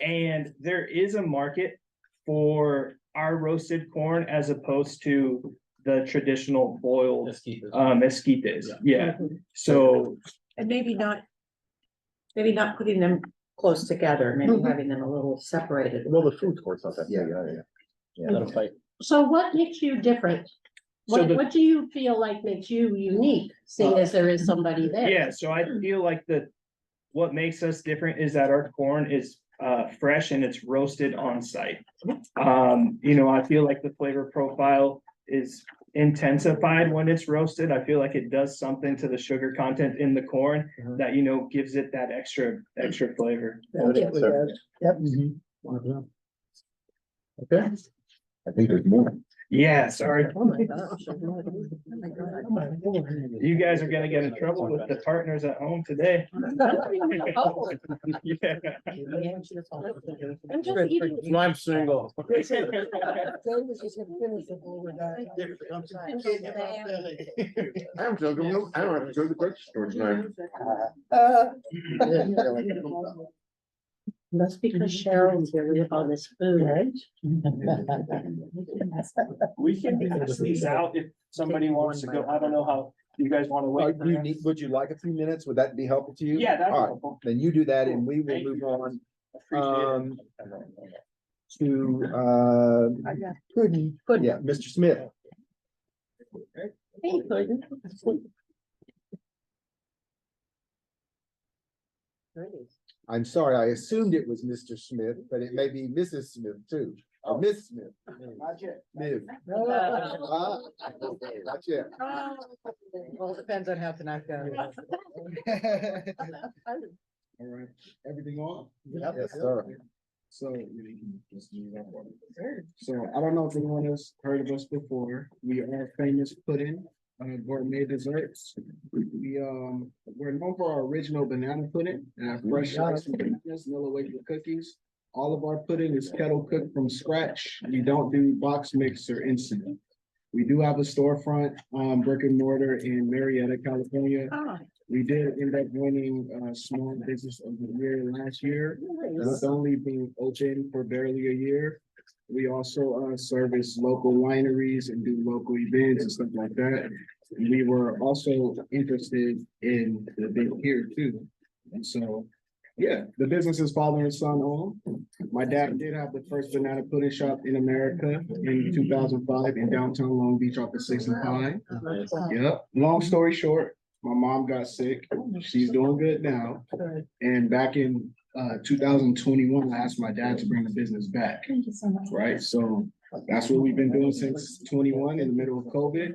And there is a market for our roasted corn as opposed to the traditional boiled esquites. Yeah, so. And maybe not putting them close together, maybe having them a little separated. Well, the food court's not that. Yeah. That'll fight. So what makes you different? So What do you feel like makes you unique, seeing as there is somebody there? Yeah, so I feel like what makes us different is that our corn is fresh and it's roasted on site. I feel like the flavor profile is intensified when it's roasted. I feel like it does something to the sugar content in the corn that gives it that extra flavor. Yep. Okay. I think there's more. Yeah, sorry. Oh my gosh. You guys are gonna get in trouble with the partners at home today. Yeah. I'm just eating. I'm single. David's just gonna finish it while we're done. I'm joking. I don't have to go to the grocery store tonight. That's because Cheryl's very on this food, right? We can pass these out if somebody wants to go. I don't know how you guys want to wait. Would you like a few minutes? Would that be helpful to you? Yeah, that'd be All right, helpful. then you do that and we will Thank move you. on. Appreciate it. To, Pudding. yeah, Mr. Smith. I'm sorry, I assumed it was Mr. Smith, but it may be Mrs. Smith too, or Miss Smith. Not yet. Miss. Not yet. Well, it depends on how tonight goes. All right, everything on? Yes, sir. So I don't know if anyone has heard of us before. We are famous pudding, gourmet desserts. We're known for our original banana pudding and our fresh sliced bananas, no wafer cookies. All of our pudding is kettle cooked from scratch. We don't do box mix or instant. We do have a storefront, brick and mortar in Marietta, California. We did end up winning Small Business of the Year last year. It's only been open for barely a year. We also service local wineries and do local events and stuff like that. We were also interested in the big here too. And so, yeah, the business is father and son owned. My dad did have the first banana pudding shop in America in 2005 in downtown Long Beach off the 6th and Pine. Yep, long story short, my mom got sick. She's doing good now. And back in 2021, I asked my dad to bring the business back. Thank you so much. Right, so that's what we've been doing since 21 in the middle of COVID.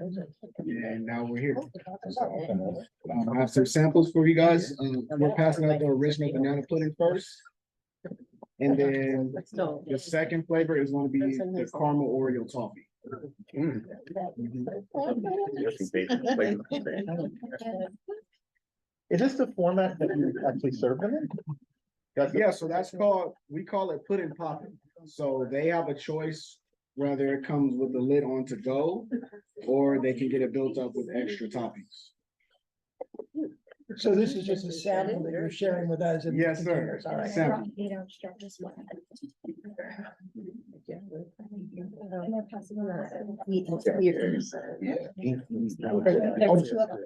And now we're here. I have some samples for you guys. We're passing out the original banana pudding first. And then the second flavor is going to be the caramel Oreo toffee. Is this the format that you actually serve them in? Yeah, so we call it pudding popping. So they have a choice whether it comes with the lid on to go, or they can get it built up with extra toppings. So this is just a sample that you're sharing with us. in the Yes, sir. containers, all right. Sample.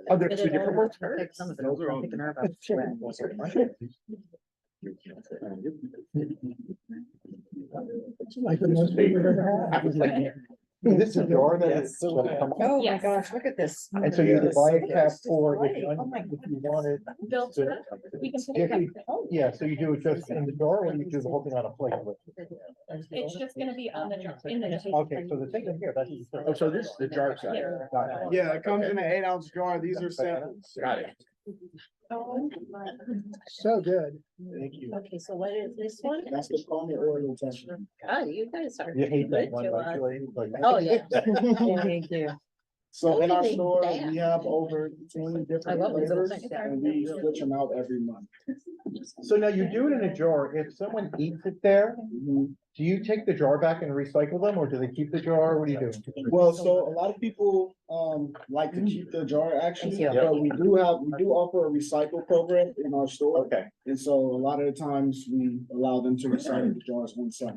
Are there two different words? Like the most we've ever had. This is a jar that is. Oh my Yes. gosh, look at this. And so you either buy a cap or if you want it. Built to- it up. We can put If it you- Yeah, so you do it just in the jar or you do the whole thing on a plate? It's just gonna be on the jar, in the. Okay, so the thing in here, that's. Oh, so this is the jar size. Yeah. Yeah, it comes in an 8-ounce jar. These are samples. Got it. So good. Thank you. Okay, so what is this one? That's the caramel Oreo toffee. God, you guys are. You hate that good one, to don't us. you? Like- Oh, yeah. Thank you. So in our Holy store, damn. we have over 20 I different love those little flavors things. and we switch them out every month. So now you do it in a jar. If someone eats it there, do you take the jar back and recycle them or do they keep the jar? What do you do? Well, so a lot of people like to keep the jar actually, Thank you. but we do offer a recycle program in our store. Okay. And so a lot of the times we allow them to recycle the jars on site.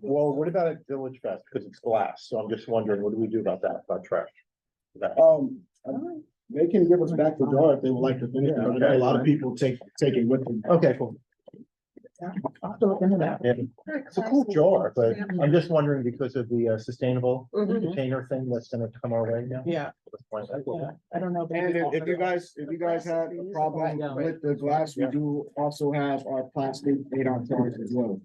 Well, what about at Village Fest? Because it's glass. So I'm just wondering, what do we do about that, about trash? They can give us back the jar if they would like to finish it. but A lot of people take it with them. Okay, cool. I'll have to look into that. Yeah. It's a cool jar, but I'm just wondering because of the sustainable Mhm. container thing that's gonna come our way now. Yeah, I don't know. And if you guys had a problem with the glass, we do also have our plastic 8-ounce jars as well.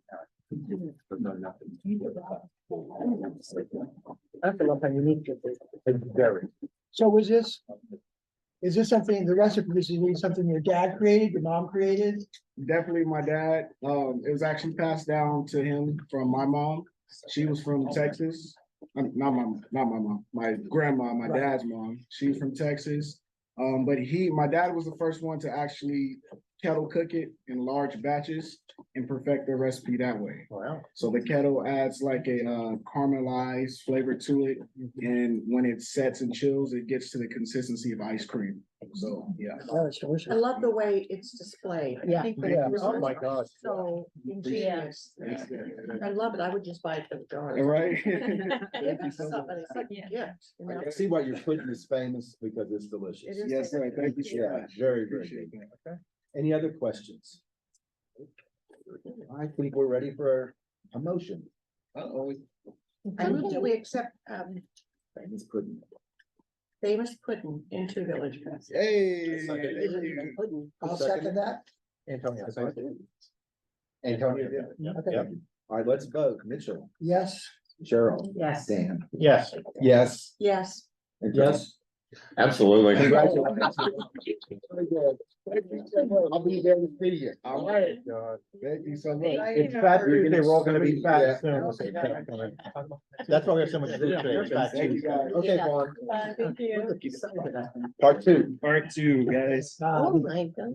I have to look how unique it is. It's very. So is this something, the recipe, this is something your dad created, your mom created? Definitely my dad. It was actually passed down to him from my mom. She was from Texas. Not my mom, my grandma, my dad's mom. She's from Texas. But my dad was the first one to actually kettle cook it in large batches and perfect the recipe that way. Wow. So the kettle adds like a caramelized flavor to it. And when it sets and chills, it gets to the consistency of ice cream. So, yeah. Oh, it's delicious. I love the way it's displayed. I Yeah. think that Yeah. it was Oh, my God. So ingenious. I love it. I would just buy it for the jar. All right. Thank you so much. It's like a gift, you know? I see why you're putting is famous because it's delicious. It is Yes, sir. Thank you so Yeah, much. very, very Appreciate good. that. Okay. Any other questions? I think we're ready for a motion. Uh-oh. I move that we accept, Famous pudding. famous pudding into VillageFest. Hey. Thank you. I'll second that. Antonio. Antonio did it. Okay. Yep. All right, let's vote. Mitchell, Yes. Cheryl, Yes. Dan. Yes. Yes. Yes. And yes. Absolutely. Congratulations. Very good. I'll be there to see you. All right. Thank you so much. It's Fat Tuesday, we're all gonna be Yeah. fat soon. That's why we have so much food today. Fat Thank you, Tuesday. guys. Okay, Vaughn. Thank you. Part two. Part two, guys. Oh, my God.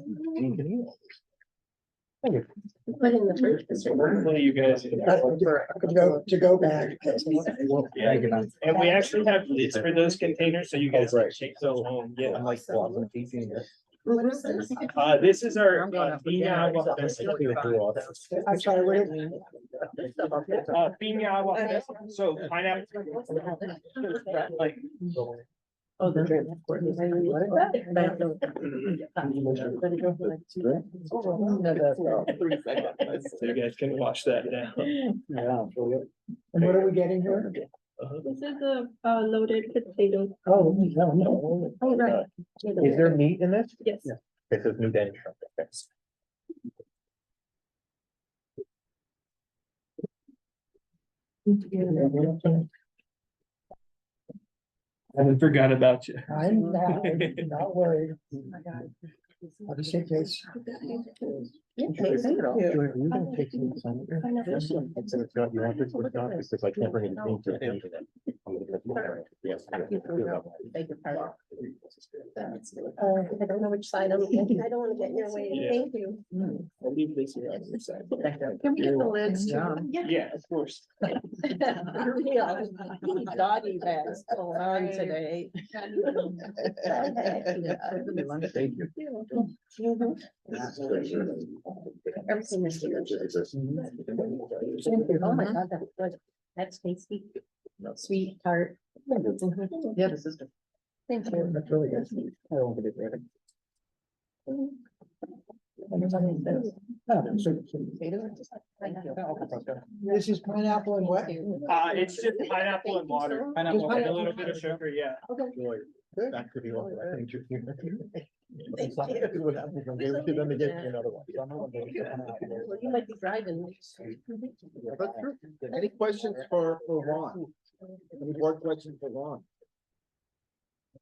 Put in the fridge. Hopefully you guys. To go back. And we actually have lids for those containers, so you guys can take those home. Yeah. I'm like, well, I'm teaching this. What is this? This is our piña agua I'm sorry, wait. piña agua fresca. So pineapple. Like. Oh, the. So you guys can watch that now. And what are we getting here? This is a loaded potato. Oh, no. Oh, right. Is there meat in this? Yes. This is new Danish. I haven't forgot about you. I'm not worried. I'll just take this. You're gonna take some. It's not, you want this, it's not, because I can't bring anything to it. Yes. I don't know which side I'm thinking. I don't want to get in your way. Yeah. Thank you. I'll leave this here on the side. Can we get the lids too? Yeah, of course. Doggy bags going on today. Thank you. Everything is here. Oh my God, that was good. That's tasty. Sweet tart. Yeah, the sister. Thank you. That's really good. I don't want to get ready. This is pineapple and what? It's just pineapple and water. Pineapple. And a little bit of sugar, yeah. Joy. That could be one. I think you- Thank It's not you. good what happens when they give them to get you another one. So I'm not gonna go down out there. Well, you might be driving. Any questions for Ron? Any board questions for Ron?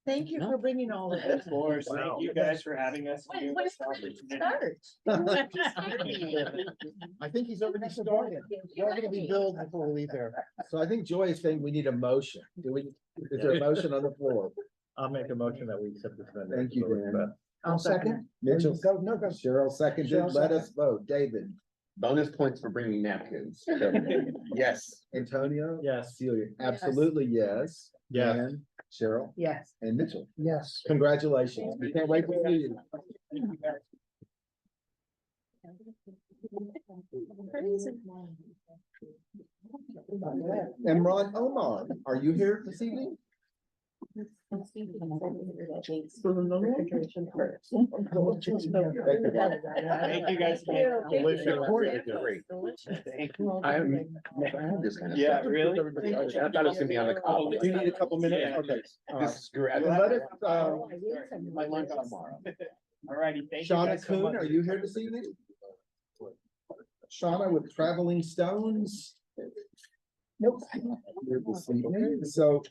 Thank you for bringing all of this. Of course, thank you guys for having us. When it starts. I think he's already started. We're gonna be billed before we leave there. So I think Joy is saying we need a motion. Is there a motion on the floor? I'll make a motion that we accept this. vendor. Thank you, Dan. I'll second. Mitchell, Go, no, go. Cheryl seconded. Cheryl Let us vote. David, Bonus points for bringing napkins. Yes. Antonio? Yes. Celia, absolutely yes. Yes. Dan, Cheryl, Yes. and Mitchell. Yes. Congratulations. We can't wait to see you. Imran Omar, are you here this evening? Thank you guys. I've never had this kind of Yeah, stuff. really? I thought it was gonna be on the call. Do you need a couple minutes? Yeah. Okay. All right. This is great. Well, let us, My lunch tomorrow. Alrighty, thank you Shauna guys so Kuhn, much. are you here this evening? Shauna with Traveling Stones? Nope. Here this evening. So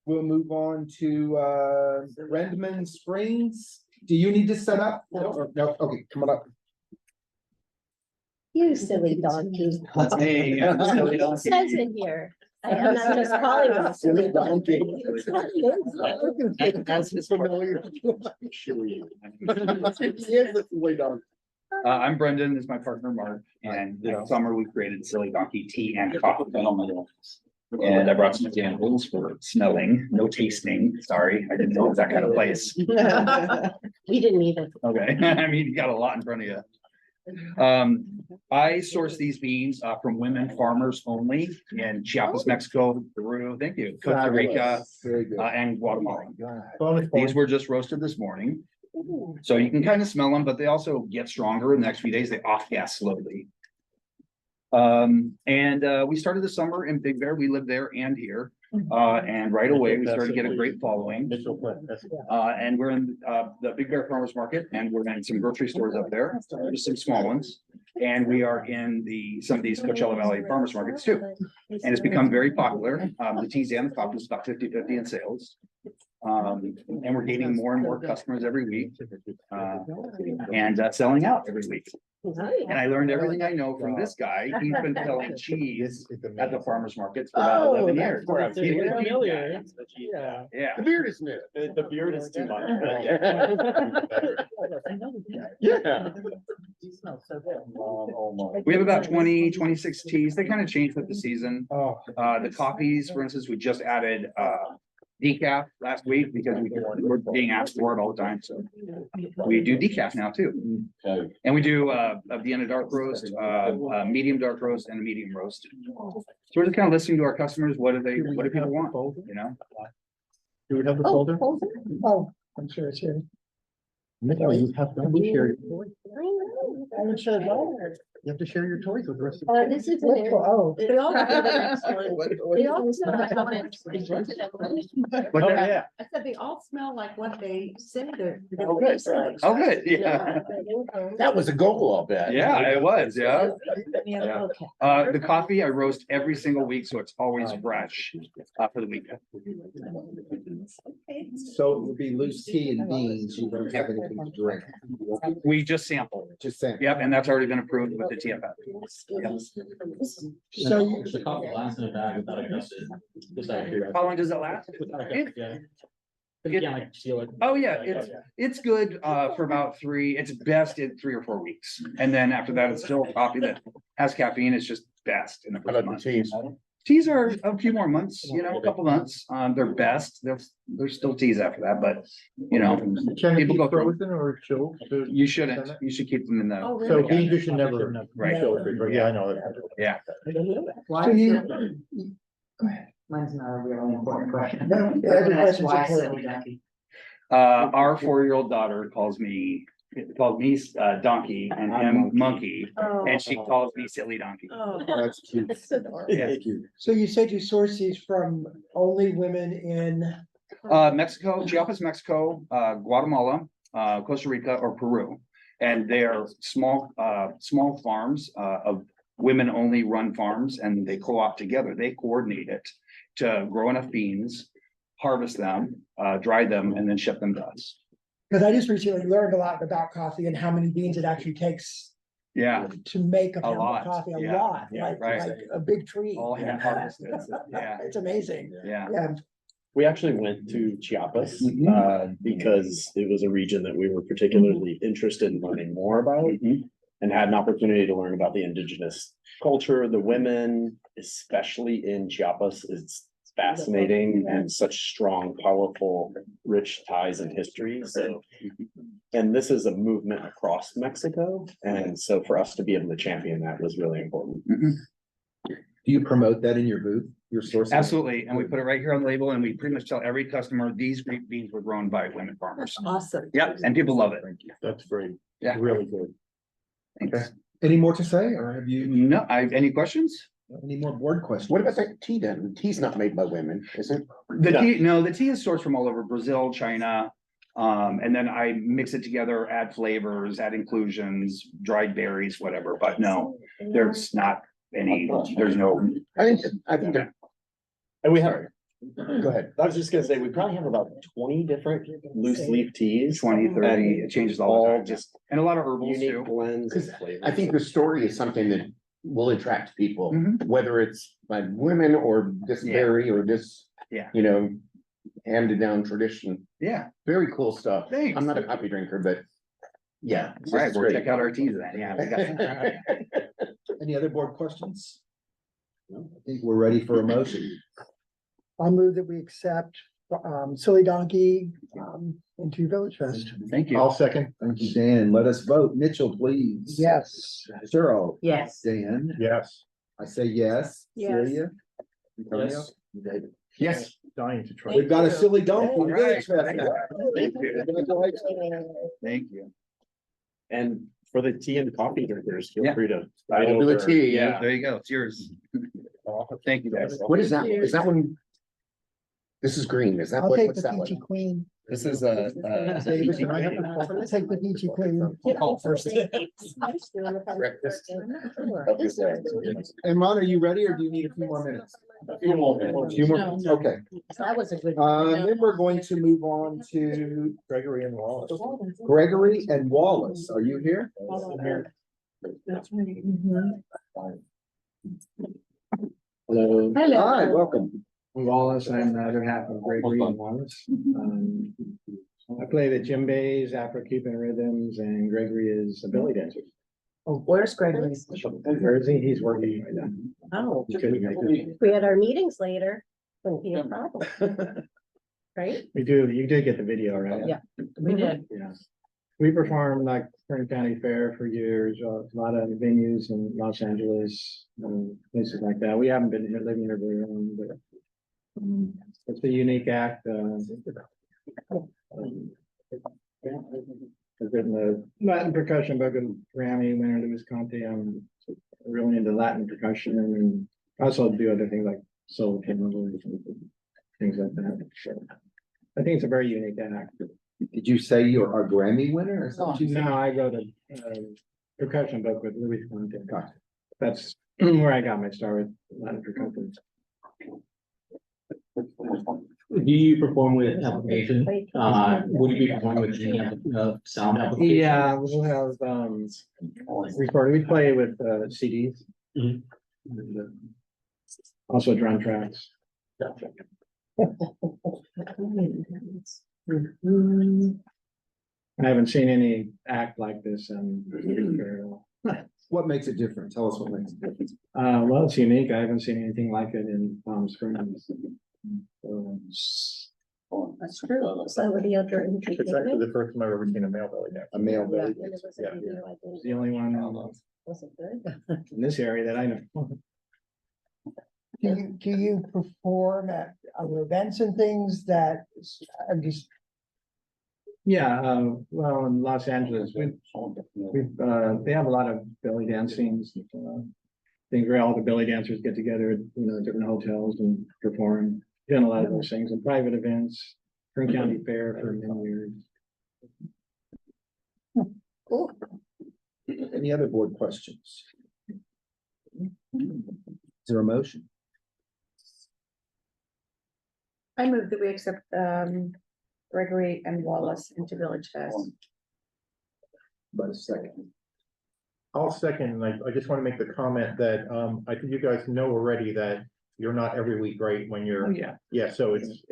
we'll move on to Redmond Springs. Do you need to set up? No, okay, come on up. You silly donkey. Hey, silly It donkey. says in here. I'm not just calling him a silly donkey. That's his familiar. He is the way down. I'm Brendan, this is my partner Mark, and this summer we created Silly Donkey tea and coffee. And I brought some examples for smelling, no tasting, sorry, I didn't know it was that kind of place. We didn't even. Okay, I mean, you got a lot in front of you. I source these beans from women farmers only in Chiapas, Mexico, Peru, thank you, Costa Rica, Very good. and Guatemala. Bonus These points. were just roasted this morning. So you can kind of smell them, but they also get stronger in the next few days. They off gas slowly. We started the summer in Big Bear. We live there and here. And right away, we started to get a great following. And we're in the Big Bear Farmers Market, and we're in some grocery stores up there, just some small ones. And we are in some of these Coachella Valley Farmers Markets too. And it's become very popular. The teas and the coffee is about 50-50 in sales. And we're gaining more and more customers every week, and selling out every week. And I learned everything I know from this guy. He's been selling cheese at the farmers markets for about 11 years. Yeah. The beard is new. The beard is too much. Yeah. We have about 26 teas. They kind of change with the season. The coffees, for instance, we just added decaf last week because we're being asked for it all the time. So we do decaf now too. And we do a Vienna dark roast, medium dark roast, and a medium roast. So we're just kind of listening to our customers. What do people want? You know? Do we have the folder? Oh, I'm sure it's here. Mitchell, you have to share your toys. I haven't shared mine. You have to share your toys with the rest of the. This is. Oh. They all have the next one. They all smell like what Yeah. I said they all smell like what they say they're. Oh, good. Oh, good. Yeah. That was a goal, I'll bet. Yeah, it was. Yeah. Yeah, okay. The coffee I roast every single week, so it's always fresh for the weekend. So it would be loose tea and beans. You don't have anything to drink. We just sample. Just saying. Yep, and that's already been approved with the TFF. So The coffee lasts in a bag without a gusset. Just out of curiosity. How long does it last? Yeah. You can't like seal it. Oh, yeah, it's good for about it's best in 3 or 4 weeks. And then after that, it's still coffee that has caffeine. It's just best in the How first about month. the teas? Teas are a few more months, a couple months. They're best. There's still teas after that, but Can it people be go through. frozen or chilled? You shouldn't. You should keep them in the. So beans you should never. Right. chill it, right? Yeah, I know that. Yeah. Why is it? Mine's not a really important question. That's why silly donkey. Our 4-year-old daughter calls me donkey and him monkey, and she calls me silly donkey. Oh. That's cute. That's adorable. Yeah. That's cute. So you said you source these from only women in, Mexico, Chiapas, Mexico, Guatemala, Costa Rica, or Peru. And they are small farms of women-only run farms, and they co-op together. They coordinate it to grow enough beans, harvest them, dry them, and then ship them to us. because I just recently learned a lot about coffee and how many beans it actually takes Yeah, to make a pound lot, of coffee, a yeah, lot, yeah, right. like a big tree. all hand harvested. Yeah, It's amazing. yeah. Yeah, We actually went to Chiapas, Mhm. because it was a region that we were particularly interested in learning more about. Mhm. And had an opportunity to learn about the indigenous culture, the women, especially in Chiapas, it's fascinating and such strong, powerful, rich ties and history, so. And this is a movement across Mexico, and so for us to be able to champion that was really important. Mhm. Do you promote that in your booth, your sourcing? Absolutely, and we put it right here on the label, and we pretty much tell every customer, these great beans were grown by women farmers. Awesome. Yep, and people love it. That's great. Yeah. Really good. Thanks. Any more to say, or have you, No, any questions? any more board questions? What about that tea then? The tea's not made by women, is it? The tea is sourced from all over Brazil, China. And then I mix it together, add flavors, add inclusions, dried berries, whatever, but no, there's not any, there's no. I think that, And we have, Go ahead. I was just gonna say, we probably have about 20 different loose leaf teas. 20, 30, and it changes all the time. just And a lot of herbals unique too. blends. Because and flavors. I think the story is something that will attract people, Mhm. whether it's by women or this Yeah. berry or this, Yeah. you know, handed down tradition. Yeah, Very cool stuff. thanks. I'm not a coffee drinker, but yeah. All right, this is we'll great. check out our teas then, yeah. we got- Any other board questions? No, I think we're ready for a motion. I'll move that we accept, Silly Donkey, into Village Fest. Thank you. I'll second. Thank you, Dan. Let us vote. Mitchell, please. Yes. Cheryl. Yes. Dan. Yes. I say yes. Yes. Celia? Antonio? Yes. Yes. Dying to try. We've got a silly donkey. All right. Village Fest. Thank you. Thank you. And for the tea and coffee drinkers, feel Yeah. free to. I will do a tea, Yeah. There you go, it's yours. Thank you, guys. What is that? Is that one? This is green. Is that I'll what, take what's the that peachy one? queen. This is I'll take the peachy queen. Oh, first. Breakfast. And Ron, are you ready or do you need a few more minutes? A few more. Few more? Okay. That was a good. Then we're going to move on to Gregory and Wallace. Gregory and Wallace. Are you here? Hello. Hi, welcome. I'm Wallace, I'm the other half of Gregory and Wallace. I play the djembes, Afro-Cuban rhythms, and Gregory is a belly dancer. Oh, where's Gregory? Where is he? He's working right now. Oh, He couldn't make it. If we had our meetings later, wouldn't be a problem. Right? We do, you did get the video, right? Yeah. we did. Yeah. We performed like Kern County Fair for years, a lot of venues in Los Angeles, places like that. We haven't been here living here very long, but it's a unique act. I've written a Latin percussion book of Grammy winner Luis Conte. I'm really into Latin percussion and also do other things like solo piano and things like that. So I think it's a very unique act. Did you say you're a Grammy winner or something? No, I wrote a percussion book with Luis Conte. That's where I got my start with Latin percussion. Do you perform with application? Would you be performing with any sound application? Yeah, we'll have, recording, we play with, CDs. Mhm. And, also drum tracks. I haven't seen any act like this very well. What makes it different? Tell us what makes it different. Well, it's unique. I haven't seen anything like it in Palm Springs. That's true. So would the other. It's actually the first time I've ever seen a male belly dancer. A male Yeah, belly and it dancer. was a Yeah. video, I didn't- It's the only one Was it good? in this area that I know. Do you perform at other events and things that, I'm just, Yeah, well, in Los Angeles, they have a lot of belly dancing, things where all the belly dancers get together, different hotels and perform. Done a lot of those things in private events, Kern County Fair for many years. Cool. Any other board questions? Is there a motion? I move that we accept Gregory and Wallace into Village Fest. But a second. I'll second, like, I just want to make the comment that, I think you guys know already that you're not every week, right, when you're. Oh, yeah. Yeah, so it's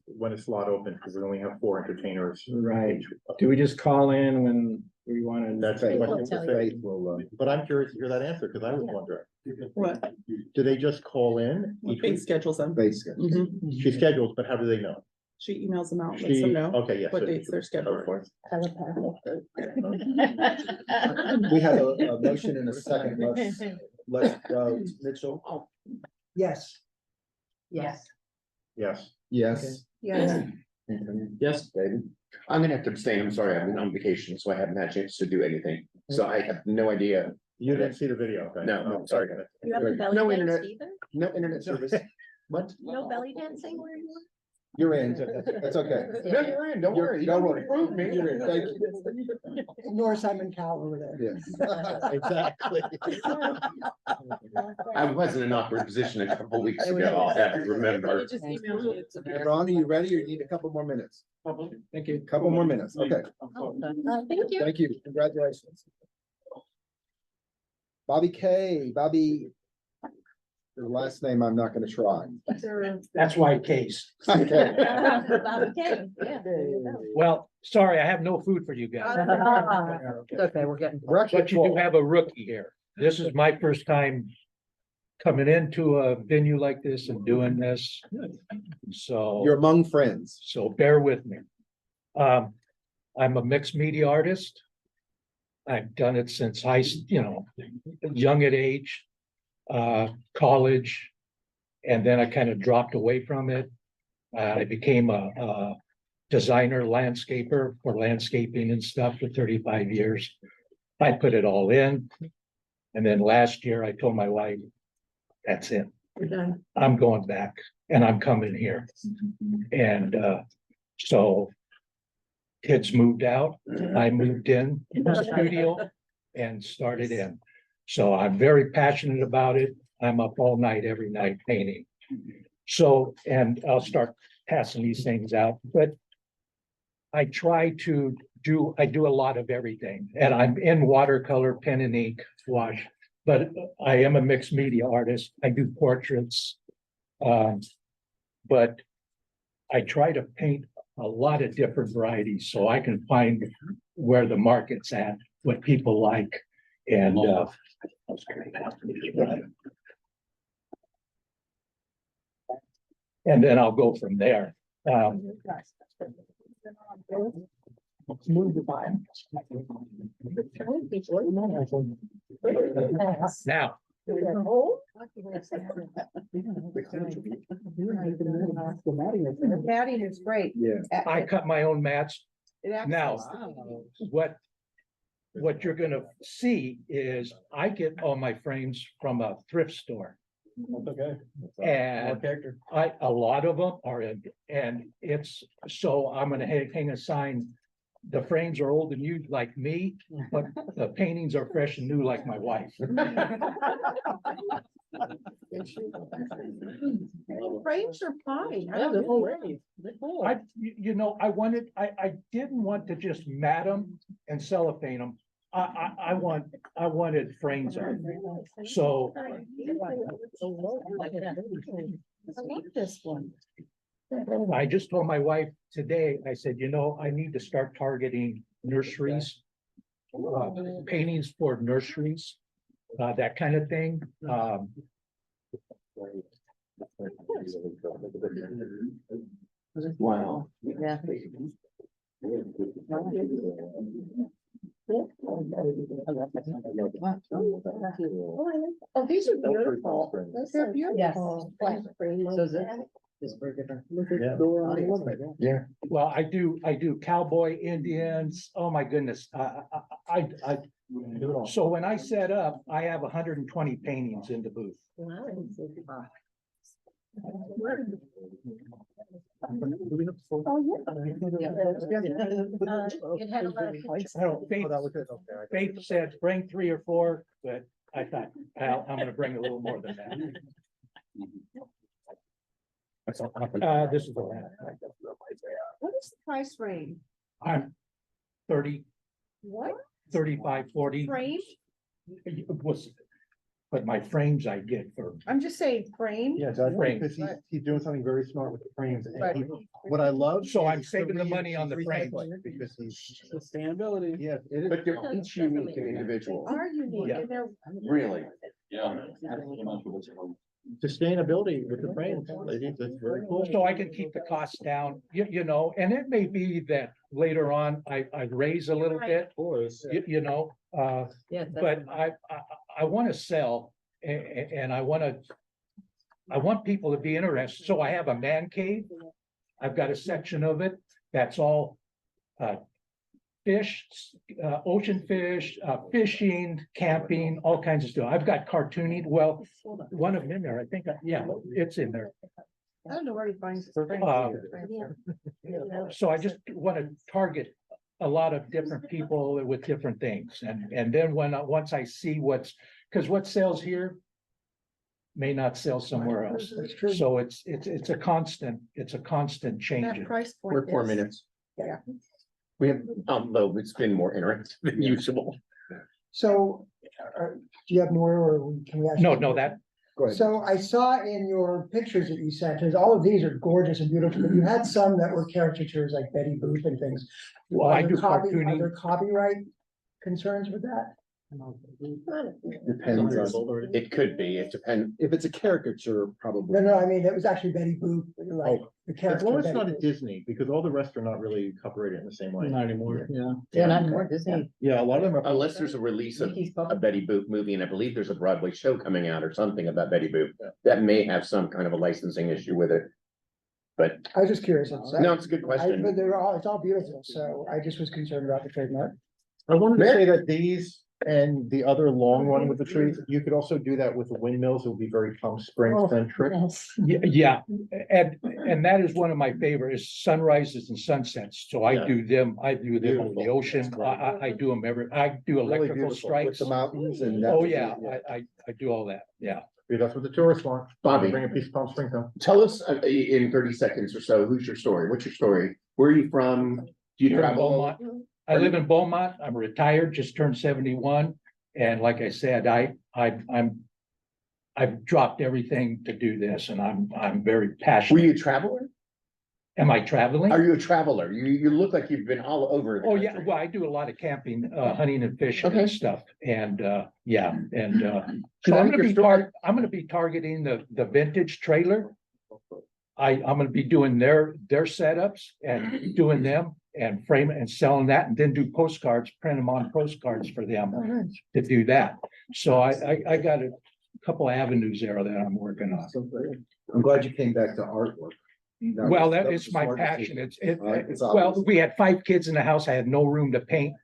when it's slot open, because we only have 4 entertainers. Right. Do we just call in when we want to? That's a question tell for you. Faith. But I'm curious to hear that answer, because I was wondering, What? do they just call in? each Faith week? schedules them. Basically. She schedules, but how do they know? She emails them out, lets She, them know okay, yes. what dates they're scheduled for. We had a motion in a second. Let's go, Mitchell. yes. Yes. Yes. Yes. Yes. Yes, David. I'm gonna have to abstain. I'm sorry. I've been on vacation, so I haven't had a chance to do anything. So I have no idea. You didn't see the video, okay? No, Oh, sorry. You haven't belly No danced internet. either? No internet service. What? No belly dancing where you You're in, that's okay. No, you're in, don't worry. You Don't don't worry. approve me. You're in, thank you. Ignore Simon Cowell over there. Yes, exactly. I was in an awkward position a couple weeks ago, I have to remember. Ron, are you ready or you need a couple more minutes? Thank you. Couple more minutes, okay. Thank you. Thank you, congratulations. Bobby K, Bobby. The last name I'm not gonna try. That's why case. Okay. Well, sorry, I have no food for you guys, It's okay, we're getting. but you do have a rookie here. This is my first time coming into a venue like this and doing this. So. You're among friends. So bear with me. I'm a mixed media artist. I've done it since young at age, college, and then I kind of dropped away from it. I became a designer, landscaper for landscaping and stuff for 35 years. I put it all in. And then last year I told my wife, that's it. I'm going back and I'm coming here. And so kids moved out, I moved in the studio and started in. So I'm very passionate about it. I'm up all night, every night painting. So, and I'll start passing these things out, but I do a lot of everything, and I'm in watercolor, pen and ink, wash, but I am a mixed media artist. I do portraits. But I try to paint a lot of different varieties so I can find where the market's at, what people like, and and then I'll go from there. Let's move the button. Now. The matting is great. Yeah. I cut my own mats. It acts Now, as- what you're gonna see is I get all my frames from a thrift store. Okay. And a lot of them are in, and it's, so I'm gonna hang a sign. The frames are old and used like me, but the paintings are fresh and new like my wife. Frames are fine. I didn't want to just mat them and cellophane them. I wanted frames on. So. like this one. I just told my wife today, I said, I need to start targeting nurseries. Paintings for nurseries, that kind of thing. Wow. Yeah. Oh, these are beautiful. They're beautiful. So is it? It's very different. Yeah. Well, I do cowboy Indians. Oh, my goodness. So when I set up, I have 120 paintings in the booth. Faith said, bring 3 or 4, but I thought, I'm gonna bring a little more than that. This is the last. What is the price range? I'm 30, What? 35, 40. Frame? But my frames I get for. I'm just saying frame. Yes, I Frame. think because he's doing something very smart with the frames. And Right. what I love. So I'm is saving the re- money on the he's frames. recycling Because he's, Sustainability. yeah, it is. But they're each unique and individual, Are unique Yeah. and they're. really. Sustainability with the frames. I think that's very cool. So I can keep the costs down, and it may be that later on I raise a little bit, Yes. but I want to sell and I want people to be interested. So I have a man cave. I've got a section of it that's all fish, ocean fish, fishing, camping, all kinds of stuff. I've got cartooning. Well, one of them in there, I think, yeah, it's in there. I don't know where he finds. So I just want to target a lot of different people with different things. And then once I see because what sells here may not sell somewhere else. That's true. So it's a constant changing. That price point. We're 4 is- minutes. Yeah. We have, though it's been more interactive than usual. So, do you have more or can we? No, actually- that, Go ahead. So I saw in your pictures that you sent us, all of these are gorgeous and beautiful, but you had some that were caricatures like Betty Boop and things. well, I Are do there Are cartooning. there copyright concerns with that? Depends on, It could be, it depends. if it's a caricature, probably. No, I mean, it was actually Betty Boop, like the character. Well, it's Betty not a Boop. Disney, because all the rest are not really copyrighted in the same way. Not anymore, yeah. Yeah, not more Disney. Yeah, a lot of them are. Unless there's a release of Mickey's a Puppet. Betty Boop movie, and I believe there's a Broadway show coming out or something about Betty Boop. That may have some kind of a licensing issue with it. But I was just curious. no, it's a good But question. it's all beautiful, so I just was concerned about the trademark. I wanted to say that these and the other long one with the trees, you could also do that with the windmills. It would be very Palm Springs centric. Yeah, and that is one of my favorites, sunrises and sunsets. So I do them on the ocean. I do them I do Really electrical beautiful with strikes. the mountains and. Oh, yeah, I do all that, yeah. Yeah, that's what the tourists want. Bobby. Bring a piece of Palm Springs home. Tell us in 30 seconds or so, who's your story? What's your story? Where are you from? Do you Here in travel? Beaumont. I live in Beaumont. I'm retired, just turned 71. And like I said, I've dropped everything to do this and I'm very Were passionate. you a traveler? Am I traveling? Are you a traveler? You look like you've been all over. the Oh, yeah, country. well, I do a lot of camping, hunting and fishing Okay. and stuff, and, yeah, and, Cause I so think your I'm gonna be targeting the vintage trailer. I'm gonna be doing their setups and doing them and frame it and selling that, and then do postcards, print them on postcards for them to do that. So I got a couple avenues there that I'm working on. I'm glad you came back to artwork. Well, that was is a my smart passion. decision. It's Well, obvious. we had 5 kids in the house. I had no room to paint.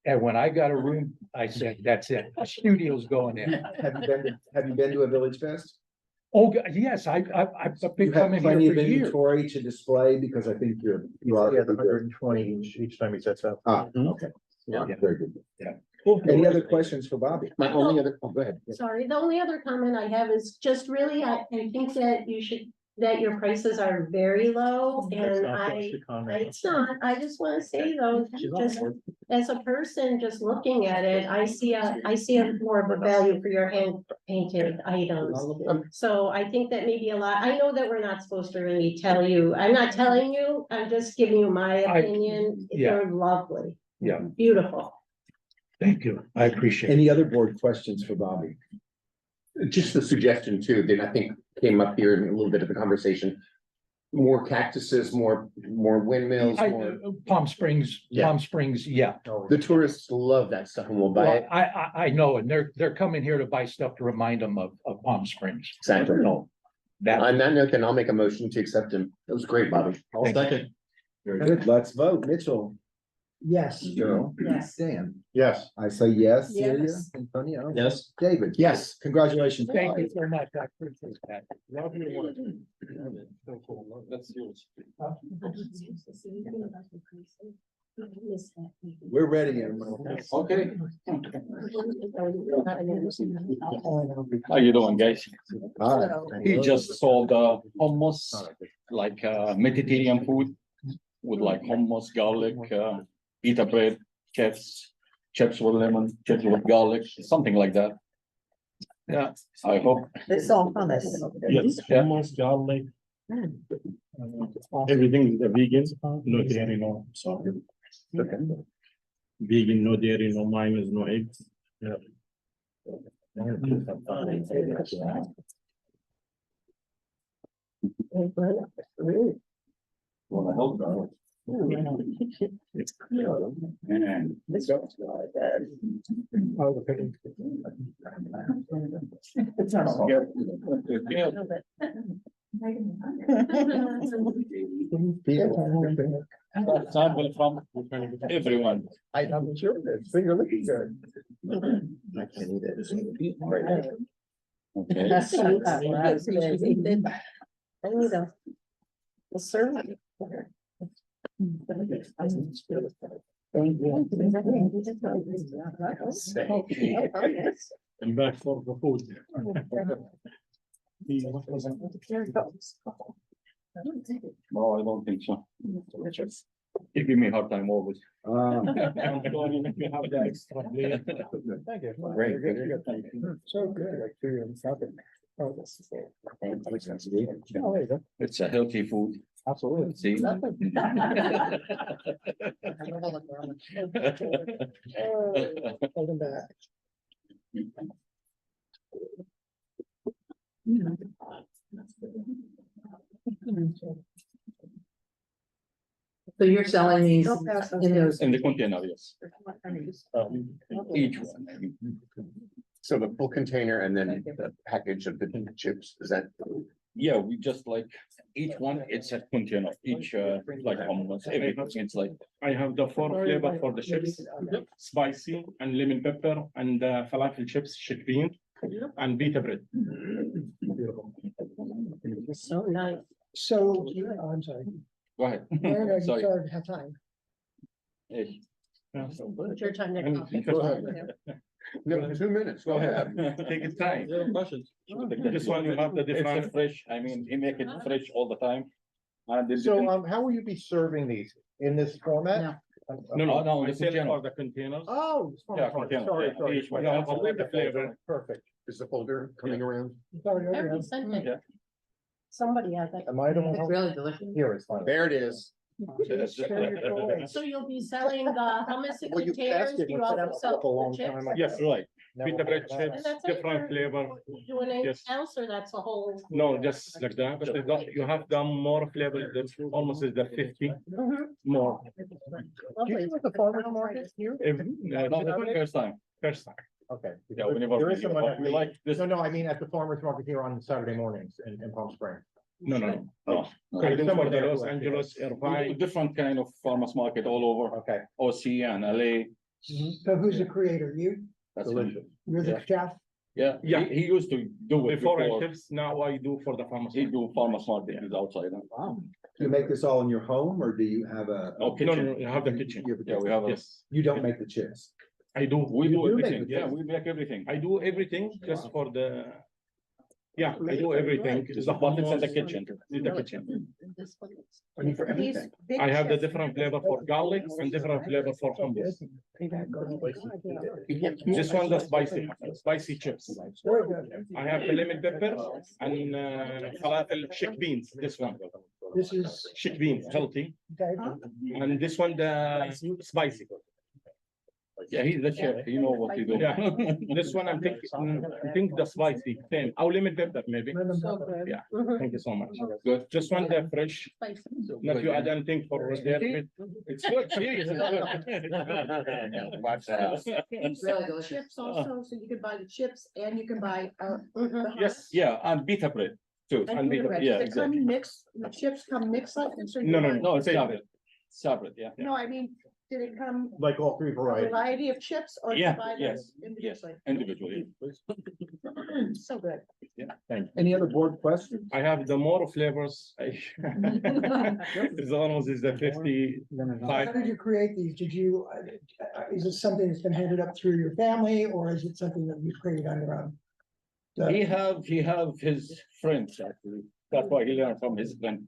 And when I got a room, I said, that's it. The studio's going in. Have you been to a Village Fest? Oh, yes, I've You been have coming plenty here of for years. inventory to display because I think you are. Yeah, the 120 each time he sets up. Ah, okay. Yeah. Very good. Yeah. Any other questions for Bobby? My only other, oh, go ahead. Sorry, the only other comment I have is just really, I think that that your prices are very low That's and not just a comment. it's not, I just wanna say though, just as a person just looking at it, I see a more of a value for your hand painted items. So I think that maybe I know that we're not supposed to really tell you, I'm not telling you, I'm just giving you my opinion. yeah. They're lovely. Yeah. Beautiful. Thank you. I appreciate it. Any other board questions for Bobby? Just the suggestion too, that I think came up here in a little bit of the conversation. More cactuses, more windmills, more, Palm Springs, Yeah. yeah. the tourists love that stuff and will buy Well, it. I know, and they're coming here to buy stuff to remind them of Palm Springs. Exactly. No, that, On that note, then I'll make a motion to accept him. That was great, Bobby. I'll second. Very good. Let's vote. Mitchell, Yes. Joe, Yes. Dan. Yes. I say yes. Celia, Yes. Antonio. Yes. David. Yes. Congratulations. thank you so much. I appreciate that. That's yours. We're ready. everyone. Okay. How you doing, guys? All right. He just sold hummus, like Mediterranean food with like hummus, garlic, pita bread, chips with lemon, chips with garlic, something like that. Yeah, I hope. It's all hummus. Yes, hummus, garlic. Everything is vegan, no dairy, no salt. Vegan, no dairy, no mayonnaise, no eggs. Yeah. Well, I hope so. Sample from everyone. I'm sure it's finger looking good. I can't eat it. Okay. I need a survey. Thank you. And back for the food. No, I don't think so. You give me a hard time always. Great, thank you. So good, like 2 years, nothing. Oh, this is it. Oh, there you go. It's a healthy food. Absolutely. See? Welcome back. So you're selling these in those. In the container, yes. Each one. So the full container and then the package of the chips, is that? Yeah, we just like, each one, it's a container, each, like almost everything, it's like. I have the 4 flavor for the chips, spicy and lemon pepper and falafel chips, shit bean and pita bread. So nice. So, I'm sorry. Go ahead. When are you Sorry. starting to have time? Hey. It's your time to. Go ahead. No, 2 minutes, go ahead. Take your time. This one you have the different fresh, I mean, he make it fresh all the time. And this. So, how will you be serving these? In this format? No, I it's sell it general. for the containers. Oh. Yeah, container, Sorry, yeah, sorry. each one. Yeah, I'll leave the flavor. Perfect. Is the folder coming around? It's already over Every there. Sunday. Yeah. Somebody has that. Am I the one? It's really delicious. Here it's fine. There it is. Share your toys. So you'll be selling the hummus in Well, you containers, passed it. you once it also up sell a long the chips? time ago. Yes, right. Now Pita we'll bread put it chips, And that's it different for- flavor. Doing anything Yes. else, or that's a whole? No, just like that, but you have done more flavor, that's almost is the 50 more. You with the farmer's market here? No, that's the first time. First time. Okay. Yeah, we never. There is someone at We the- like this. No, I mean at the farmer's market here on Saturday mornings in Palm Springs. No. No. Okay, Some someone of the there. Los Angeles, We do Irvine. different kind of farmers market all over, Okay. OC and LA. So who's the creator? You? That's Delicious. You're the chef? Yeah, Yeah. he used to do it Before I before. chips, now I do for the farmers. He do farmers market, he's outside. Wow. Do you make this all in your home or do you have a? No, No, kitchen. you have the kitchen. You have a Yeah, we have a. Yes, You don't make the chips. I do. We You do do make everything, the yeah, chips. we make everything. I do everything just for the. Yeah, I do everything. It's the buttons in the kitchen. In the kitchen. I mean, for everything. I have the different flavor for garlic and different flavor for hummus. This one, the spicy chips. Very good. I have the lemon pepper and falafel chick beans, this one. This is, Chick beans, healthy. okay. And this one, the spicy. Yeah, he's the chef, he know what he do. Yeah, this one I think the spicy, same. I'll limit pepper maybe. So good. Yeah. Mhm. Thank you so much. Good. Just one the fresh, Spicy. not you add anything for reserve. It's good, seriously. Watch that. It's really delicious. Chips also, so you can buy the chips and you can buy, Mhm. Yes, Yeah, and pita bread too. and pita bread. Yeah, Does it come exactly. mixed, the chips come mixed like this? or you No, no, buy- No, it's Same. separate, separate, yeah. No, I mean, did it come Like all three a varieties. variety of chips or? did you Yeah, buy them yes, individually? Individually. So good. Any other board questions? I have the more flavors. It's almost is the 55. How did you create these? Did you, is it something that's been handed up through your family or is it something that you created on your own? He have his friends actually. That's why he learned from his friend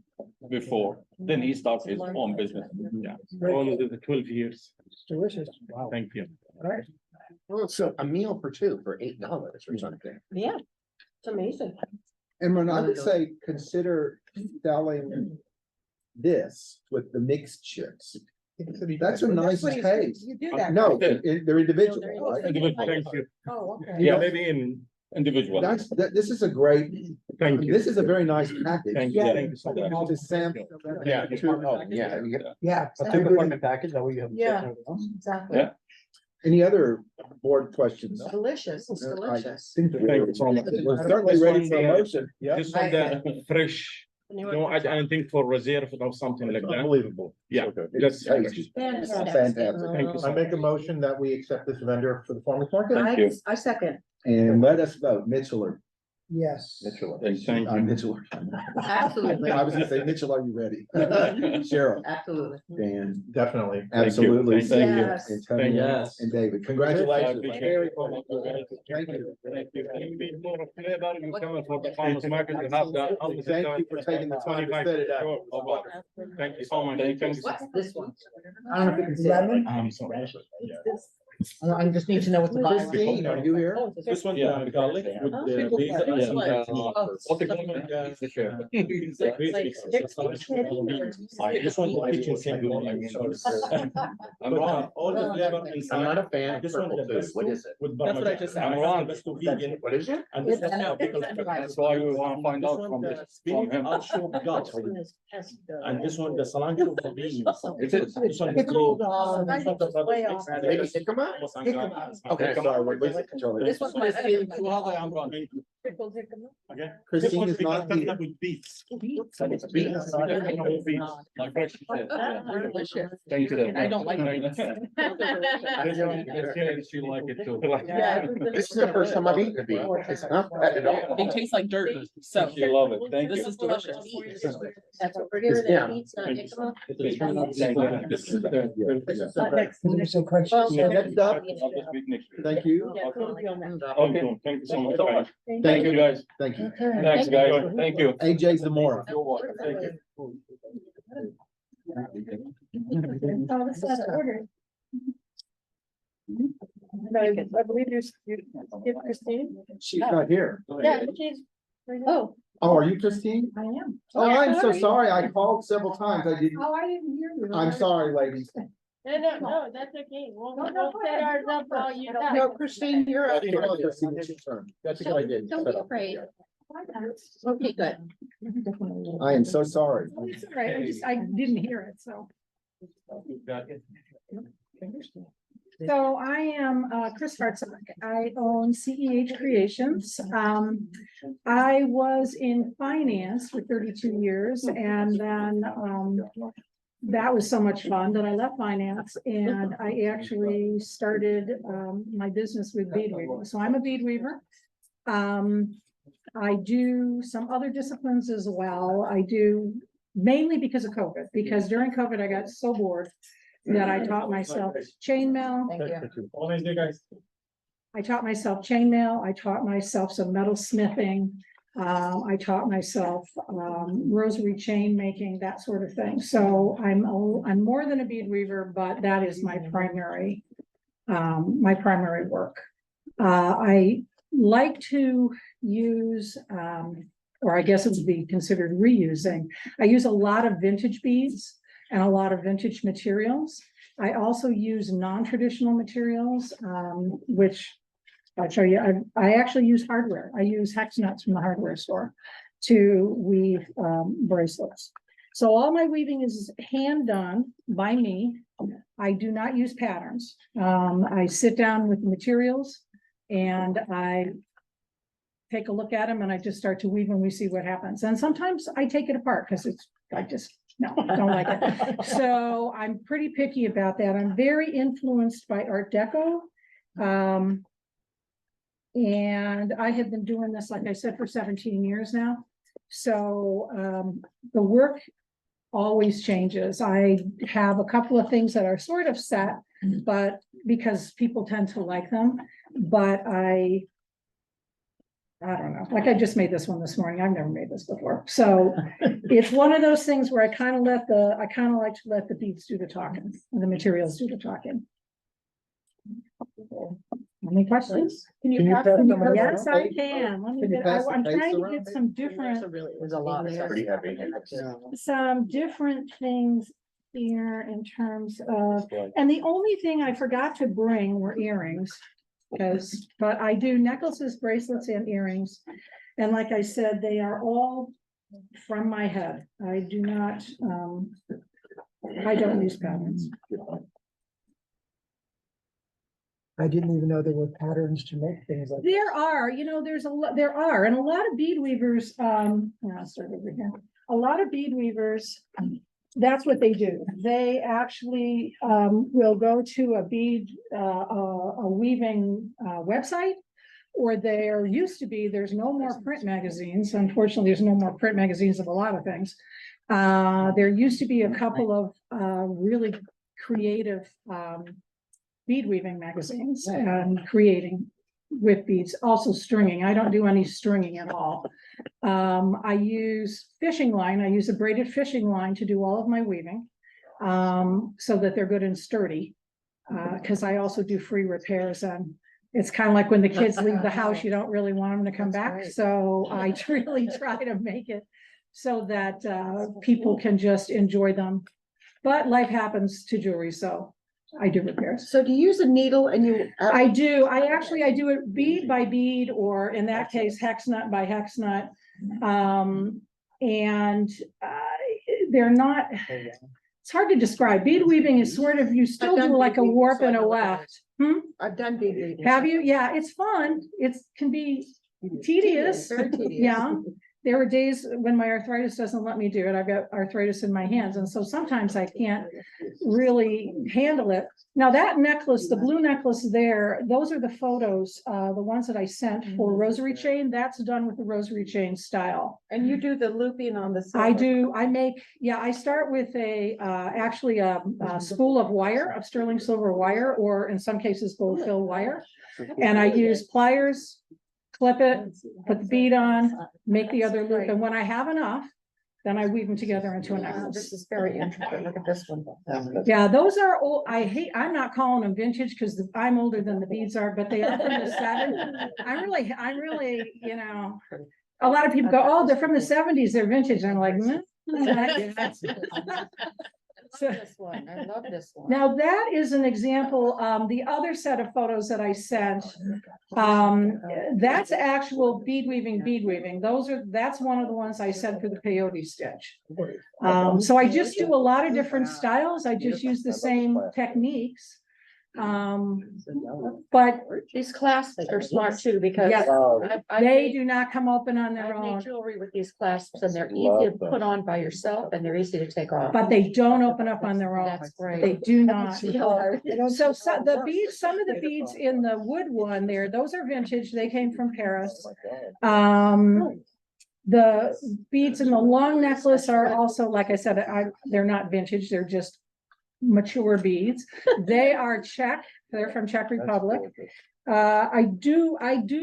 before. Then he starts his own business. Yeah, all of the 12 years. It's delicious. Wow. Thank you. All right. So a meal for two for $8 or something. Yeah, it's amazing. And when I would say, consider selling this with the mixed chips. That's a nice what he- taste. You do that. No, right? they're individual, they're right? Individual. Thank you. Oh, okay. Yeah, maybe in, Individual. This is a great, thank you. this is a very nice package. Thank you. Yeah. Thank you so much. All this sample. Yeah. Oh, yeah. you get- Yeah. A two-department package, that way you have. Yeah. Exactly. Yeah. Any other board questions? Delicious, it's I delicious. think Thank you so much. we're certainly This ready one, for a the- motion. Yeah. This one, the fresh, no add anything for reserve or something like that. Unbelievable. Yeah, Okay. that's. Tasty. Fantastic. Fantastic. Thank you so I make a motion that we accept this vendor for the farmer's market. Thank you. I second. And let us vote. Mitchell, Yes. Mitchell. Thank you. Mitchell. Absolutely. I was gonna say, Mitchell, are you ready? Cheryl, Absolutely. Dan, Definitely. absolutely. Thank you. And Tony, Yes. and David, I congratulations. appreciate Very it. cool. Thank you. Thank you. Thank you for taking the time to set it up. Thank you so much. Thank you. What's this one? I don't know if you can see. Lemon? I just need to know what the. Christine, are you here? This one, garlic with the basil and this one, the kitchen single. I'm wrong. I'm not a fan of purple food. What is it? That's what I just said. I'm wrong. What is it? And this one, that's why we want to find out from this, from him. And this one, the cilantro for beans. Is it? This one is It's called, Maybe jicama? Okay, sorry. This one's my favorite. I'm wrong. Okay. Christine is not here. With beets. Beets. Like fresh. Delicious. Thank you. I don't like This one, she like it too. Yeah. This is the first time I've eaten a beet. It's not bad at all. They taste like dirt, so You love it. Thank you. this is delicious. That's what we're doing, Yeah. that beets, not jicama. They're so crunchy. Well, Next up, thank you. Okay, thank you so much. Thank you, guys. Thank you. Thanks, guys. Thank you. AJ Zamora. You're welcome. Thank you. Oh, this is order. Very good. I believe you give Christine. She's not here. Yeah, she's. Oh, Oh, are you Christine? I am. Oh, I'm so sorry. I called several times. I didn't. Oh, I didn't hear you. I'm sorry, ladies. No, that's okay. We'll set ours up while you. No, Christine, you're up. That's what I did. Don't be afraid. Okay, good. I am so sorry. Oh, it's all right. I didn't hear it, so. So I am Chris Hartsock. I own CEH Creations. I was in finance for 32 years and then that was so much fun that I left finance and I actually started my business with bead weaving. So I'm a bead weaver. I do some other disciplines as well. I do mainly because of COVID, because during COVID I got so bored that I taught myself chainmail. Thank you. I taught myself chainmail. I taught myself some metal smithing. I taught myself rosary chain making, that sort of thing. So I'm more than a bead weaver, but that is my primary work. I like to use, or I guess it would be considered reusing. I use a lot of vintage beads and a lot of vintage materials. I also use non-traditional materials, which I'll show you. I actually use hardware. I use hex nuts from the hardware store to weave bracelets. So all my weaving is hand done by me. I do not use patterns. I sit down with the materials and I take a look at them and I just start to weave and we see what happens. And sometimes I take it apart because I don't like it. So I'm pretty picky about that. I'm very influenced by Art Deco. And I have been doing this, like I said, for 17 years now. So the work always changes. I have a couple of things that are sort of set, but because people tend to like them, but I don't know, like I just made this one this morning. I've never made this before. So it's one of those things where I kind of like to let the beads do the talking and the materials do the talking. Any questions? Can you pass them around? Yes, I can. Let me Can you get, pass the I'm case trying to around? get some different, There's a lot. Pretty heavy. some different things here in terms of, and the only thing I forgot to bring were earrings. But I do necklaces, bracelets, and earrings. And like I said, they are all from my head. I do not, I don't use patterns. I didn't even know there were patterns to make things like. There are, there are, and a lot of bead weavers, I'll start over here. A lot of bead weavers, that's what they do. They actually will go to a bead, a weaving website, or there used to be, there's no more print magazines. Unfortunately, there's no more print magazines of a lot of things. There used to be a couple of really creative bead weaving magazines and creating with beads, also stringing. I don't do any stringing at all. I use fishing line. I use a braided fishing line to do all of my weaving, so that they're good and sturdy. Because I also do free repairs, and it's kind of like when the kids leave the house, you don't really want them to come back. So I really try to make it so that people can just enjoy them. But life happens to jewelry, so I do repairs. So do you use a needle and you? I do. I do it bead by bead, or in that case, hex nut by hex nut. And they're not, it's hard to describe. Bead weaving is sort of, you still do like a warp and a weft. I've done bead weaving. Have you? Yeah, it's fun. It can be tedious. Very tedious. Yeah. There are days when my arthritis doesn't let me do it. I've got arthritis in my hands. And so sometimes I can't really handle it. Now that necklace, the blue necklace there, those are the photos, the ones that I sent for rosary chain. That's done with the rosary chain style. And you do the looping on the silver. I do. I start with actually a spool of wire, of sterling silver wire, or in some cases gold fill wire. And I use pliers, clip it, put the bead on, make the other loop. And when I have enough, then I weave them together into a necklace. This is very intricate. Look at this one. Yeah, those are old. I'm not calling them vintage because I'm older than the beads are, but they are from the 70s. I'm really, a lot of people go, oh, they're from the 70s, they're vintage. I'm like, I love this one. I love this one. Now that is an example. The other set of photos that I sent, that's actual bead weaving. That's one of the ones I sent for the peyote stitch. So I just do a lot of different styles. I just use the same techniques. But these clasps are smart too, because yes, I they do not come open on their I made own. jewelry with these clasps, and they're easy to put on by yourself, and they're easy to take off. But they don't open up on their own. That's great. They do not. So So the beads, some of the beads in the wood one there, those are vintage. They came from Paris. The beads in the long necklace are also, like I said, they're not vintage. They're just mature beads. They are Czech. They're from Czech Republic. I do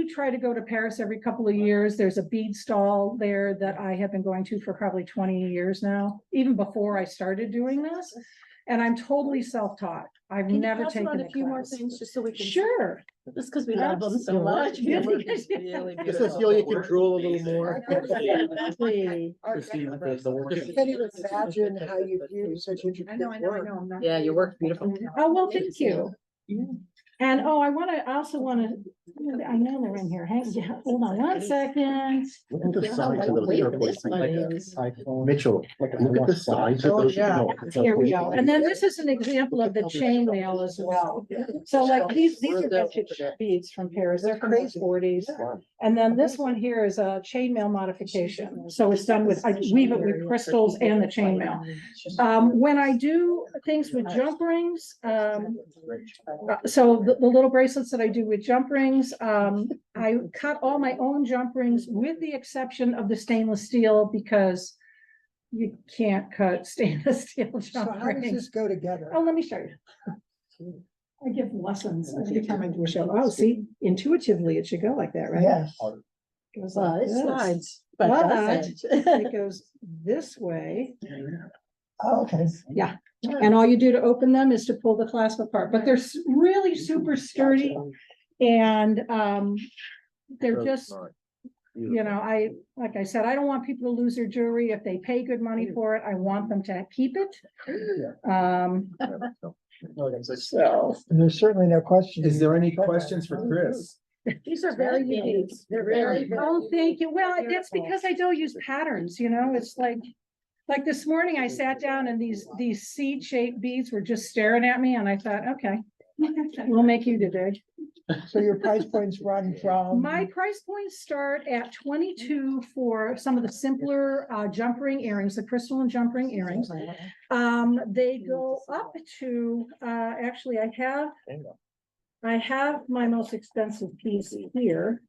try to go to Paris every couple of years. There's a bead stall there that I have been going to for probably 20 years now, even before I started doing this. And I'm totally self-taught. I've never taken a few more things just so we can. Sure. Just because we love them so much. Just so Celia can drool a little more. Can you imagine how you do such intricate work? Yeah, your work's beautiful. Oh, well, thank you. And I also want to, I know they're in here. Hold on one second. Look at the size of the Mitchell, look at the size of those. Here we go. And then this is an example of the chainmail as well. So like these are vintage beads from Paris. They're from the 40s. And then this one here is a chainmail modification. So it's done with, I weave it with crystals and the chainmail. When I do things with jump rings, so the little bracelets that I do with jump rings, I cut all my own jump rings with the exception of the stainless steel because you can't cut stainless steel So jump how does rings. this go together? Oh, let me show you. I give lessons every time I do a show. Oh, see, intuitively it should go like that, right? Yes. Goes Well, like it this. slides, But but it goes this way. Okay. Yeah, and all you do to open them is to pull the clasp apart, but they're really super sturdy. And they're just, like I said, I don't want people to lose their jewelry. If they pay good money for it, I want them to keep it. So there's certainly no question. Is there any questions for Chris? these are very unique. They're very. Oh, thank you. Well, that's because I don't use patterns, it's like this morning I sat down and these seed-shaped beads were just staring at me and I thought, okay, we'll make you today. So your price points run from? My price points start at 22 for some of the simpler jump ring earrings, the crystal and jump ring earrings. They go up to, actually I have I have my most expensive piece here.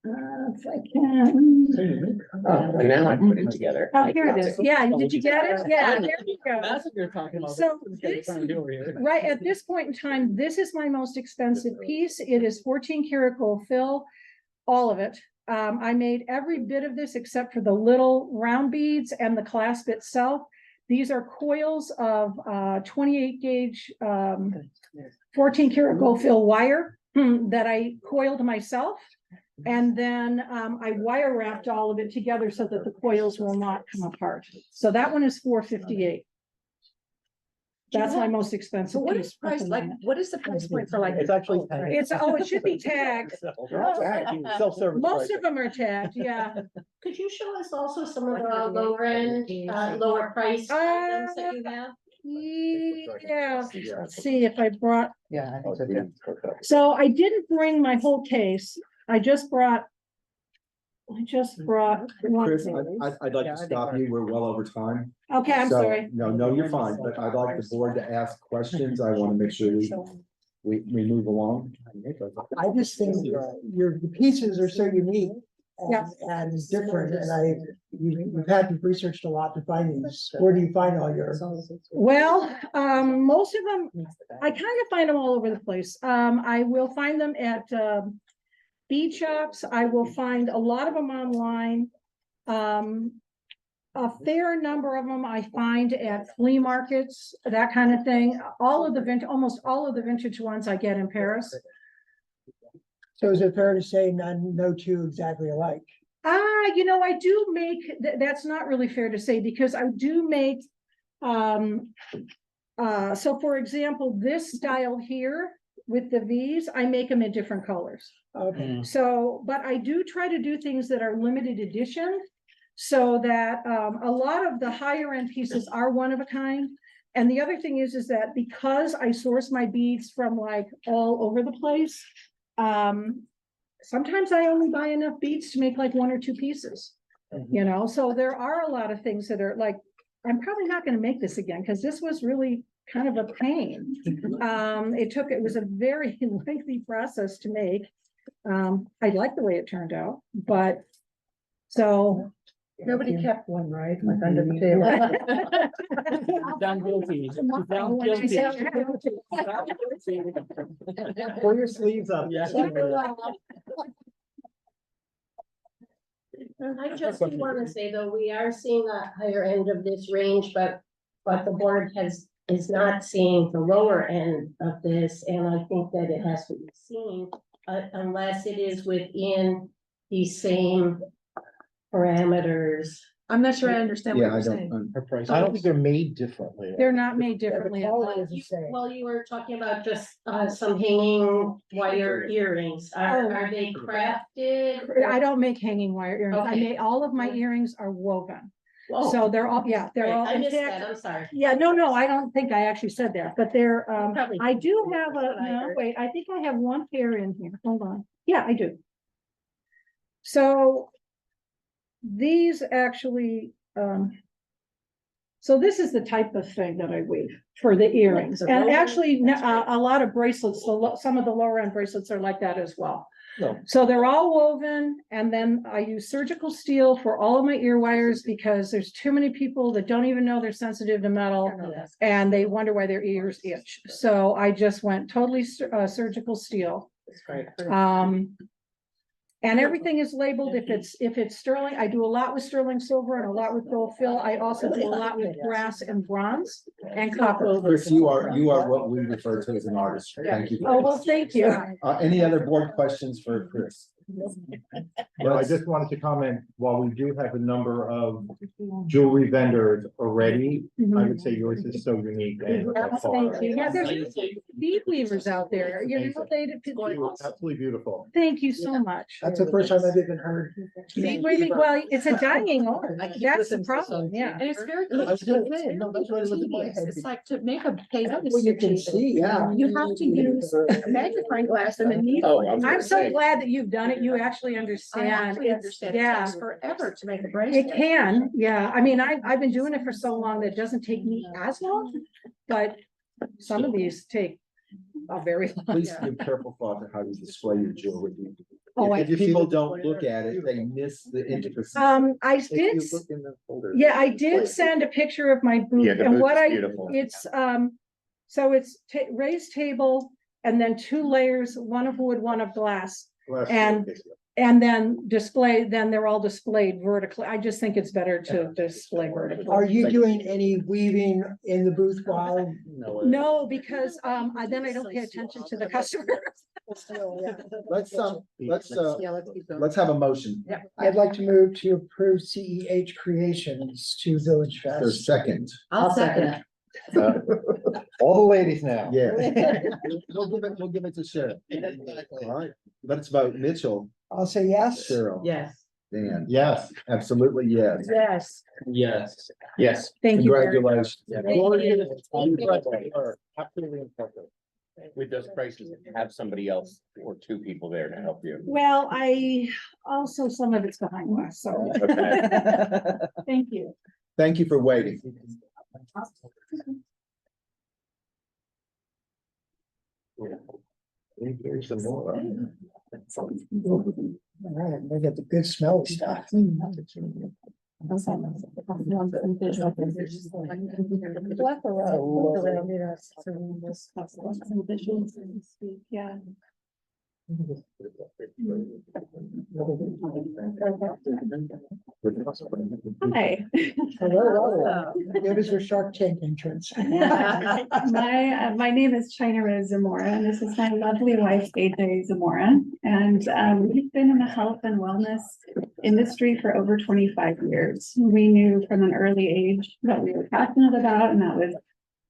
If I can. Oh, and now I put it together. Oh, here it is. Yeah, did you get it? Yeah, there you go. That's what you're talking about. So That's what you're this, trying to do over here. right at this point in time, this is my most expensive piece. It is 14 karat gold fill, all of it. I made every bit of this except for the little round beads and the clasp itself. These are coils of 28 gauge 14 karat gold fill wire that I coiled myself. And then I wire wrapped all of it together so that the coils will not come apart. So that one is $458. That's my most expensive. So what piece is price, at the like, moment. what is the price point for like? It's actually. It's, oh, it should be tagged. Self-service. Most of them are tagged, yeah. Could you show us also some of the lower end, lower price items that you have? Yeah, let's see if I brought, Yeah. so I didn't bring my whole case. I just brought one. Chris, case. I'd like to stop you. We're well over time. Okay, I'm So, sorry. No, you're fine, but I'd like the board to ask questions. I want to make sure we move along. I just think the pieces are so unique. Yeah. And different, and you've had to researched a lot to find these. Where do you find all your? Well, most of them, I kind of find them all over the place. I will find them at bead shops. I will find a lot of them online. A fair number of them I find at flea markets, that kind of thing. Almost all of the vintage ones I get in Paris. So is it fair to say no two exactly alike? I do make, that's not really fair to say because I do make, so for example, this style here with the V's, I make them in different colors. Okay. So, but I do try to do things that are limited edition so that a lot of the higher end pieces are one of a kind. And the other thing is that because I source my beads from like all over the place, sometimes I only buy enough beads to make like one or two pieces, so there are a lot of things that are like, I'm probably not going to make this again because this was really kind of a pain. It was a very lengthy process to make. I like the way it turned out, but so. Nobody kept one, right? Like under the table. Down guilty. Down guilty. Pull your sleeves up. Yeah. I just do want to say though, we are seeing a higher end of this range, but the board is not seeing the lower end of this, and I think that it has to be seen unless it is within the same parameters. I'm not sure I understand what Yeah, I you're saying. don't. I don't think they're made differently. They're not made differently. at all. Quality is the same. Well, you were talking about just some hanging wire earrings. Are they crafted? I don't make hanging wire earrings. I Okay. make, all of my earrings are woven. Whoa. So they're all, they're Right, all. I in missed fact- that, I'm sorry. Yeah, no, I don't think I actually said that, but they're, Probably I do didn't. have That's what I no, heard. wait, I think I have one pair in here. Hold on. Yeah, I do. So these actually, so this is the type of thing that I weave for the earrings. the And roller? actually, a lot of bracelets, some of the lower end bracelets are like that as well. No. So they're all woven, and then I use surgical steel for all of my ear wires because there's too many people that don't even know they're sensitive to metal and they wonder why their ears itch. So I just went totally surgical steel. That's great. And everything is labeled if it's sterling. I do a lot with sterling silver and a lot with gold fill. I also do a lot with brass and bronze and copper. Chris, you are what we refer to as an artist. Thank you. Oh, well, thank you. Any other board questions for Chris? Well, I just wanted to comment, while we do have a number of jewelry vendors already, I would say yours is so unique. and by far- Thank you. Yeah, there's bead weavers out there. Absolutely beautiful. Thank you so much. That's the first time I've even heard. Bead weaving, well, it's a dying art. That's the problem, yeah. And it's very. I was gonna say, no, that's what I was looking at. It's like to make a page. Well, you can see, yeah. You have to use a magnifying glass and a needle. I'm so glad that you've done it. You actually I understand. actually It's- understand. It Yeah. takes forever to make a bracelet. It can, yeah. I mean, I've been doing it for so long that it doesn't take me as long, but some of these take very long. Please give careful thought to how you display your jewelry. Oh, I- If people don't look at it, they miss the intricacies. I If did, you look in the folder. yeah, I did send a picture of my booth Yeah, the and booth what is I, beautiful. it's, so it's raised table and then 2 layers, one of wood, one of glass. And then then they're all displayed vertically. I just think it's better to display vertically. Are you doing any weaving in the booth while? No, because I don't pay attention to the customer. Let's keep going. let's have a motion. Yeah. I'd like to move to approve CEH Creations to Village There's Fest. second. I'll second it. All the ladies now. Yeah. We'll give it to Cheryl. All right, let's vote. Mitchell, I'll say yes. Cheryl. Yes. Dan. Yes. Absolutely, yes. Yes, Yes. Yes. thank you. very much. Congratulations. Absolutely impressive. With those prices, have somebody else or 2 people there to help you. Well, I also, some of it's behind us, so. Thank you. Thank you for waiting. Here's some more. All right, they got the good smelly stuff. Yeah. Hi. Hello. It was your Shark Tank entrance. My name is China Rose Zamora, and this is my lovely wife, AJ Zamora. And we've been in the health and wellness industry for over 25 years. We knew from an early age what we were passionate about, and that was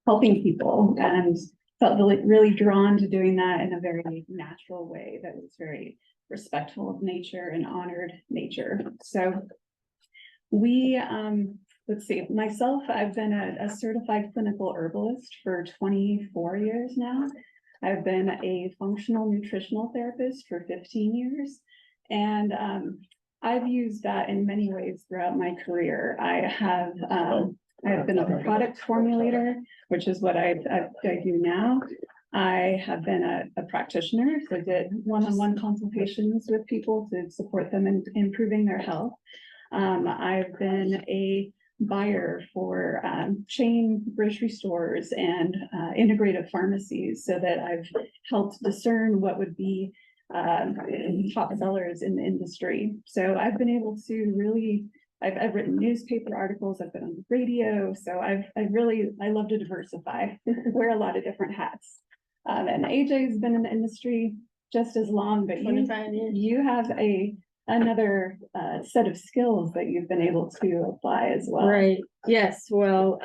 helping people, and felt really drawn to doing that in a very natural way that was very respectful of nature and honored nature. So we, let's see, myself, I've been a certified clinical herbalist for 24 years now. I've been a functional nutritional therapist for 15 years. And I've used that in many ways throughout my career. I've been a product formulator, which is what I do now. I have been a practitioner, so did one-on-one consultations with people to support them in improving their health. I've been a buyer for chain grocery stores and integrative pharmacies, so that I've helped discern what would be top sellers in the industry. So I've been able to really, I've written newspaper articles, I've been on the radio, so I love to diversify, wear a lot of different hats. And AJ's been in the industry just as long, but you have another set of skills that you've been able to apply as well. Right, yes, well,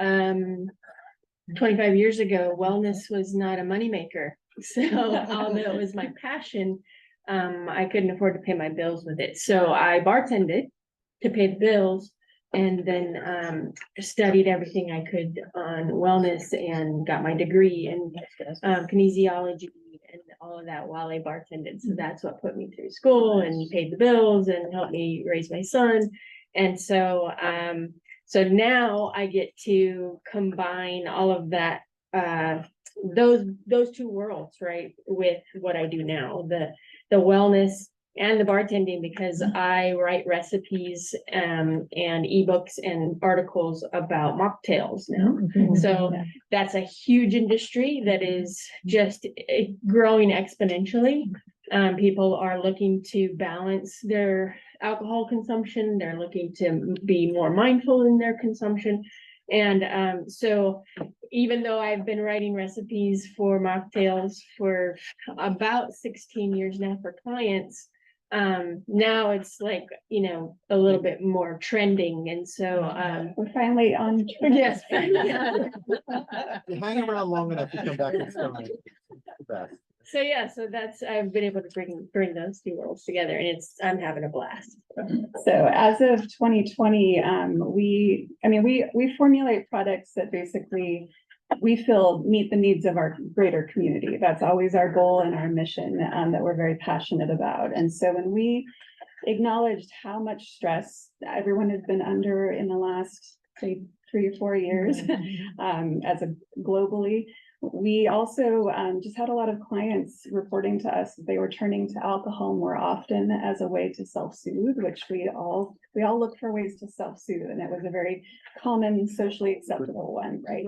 25 years ago, wellness was not a moneymaker. So although it was my passion, I couldn't afford to pay my bills with it. So I bartended to pay the bills, and then studied everything I could on wellness and got my degree in kinesiology and all of that while I bartended. So that's what put me through school and paid the bills and helped me raise my son. And so so now I get to combine all of that, those 2 worlds, right, with what I do now, the wellness and the bartending, because I write recipes and ebooks and articles about mocktails now. So that's a huge industry that is just growing exponentially. People are looking to balance their alcohol consumption. They're looking to be more mindful in their consumption. And so even though I've been writing recipes for mocktails for about 16 years now for clients, now it's like, a little bit more trending. And so we're finally on. Yes. You hang around long enough to come back and start. So yeah, so that's, I've been able to bring those 2 worlds together, and I'm having a blast. So as of 2020, we formulate products that basically we feel meet the needs of our greater community. That's always our goal and our mission that we're very passionate about. And so when we acknowledged how much stress everyone has been under in the last, say, 3 or 4 years, as a globally. We also just had a lot of clients reporting to us that they were turning to alcohol more often as a way to self-soothe, which we all look for ways to self-soothe, and it was a very common socially acceptable one, right?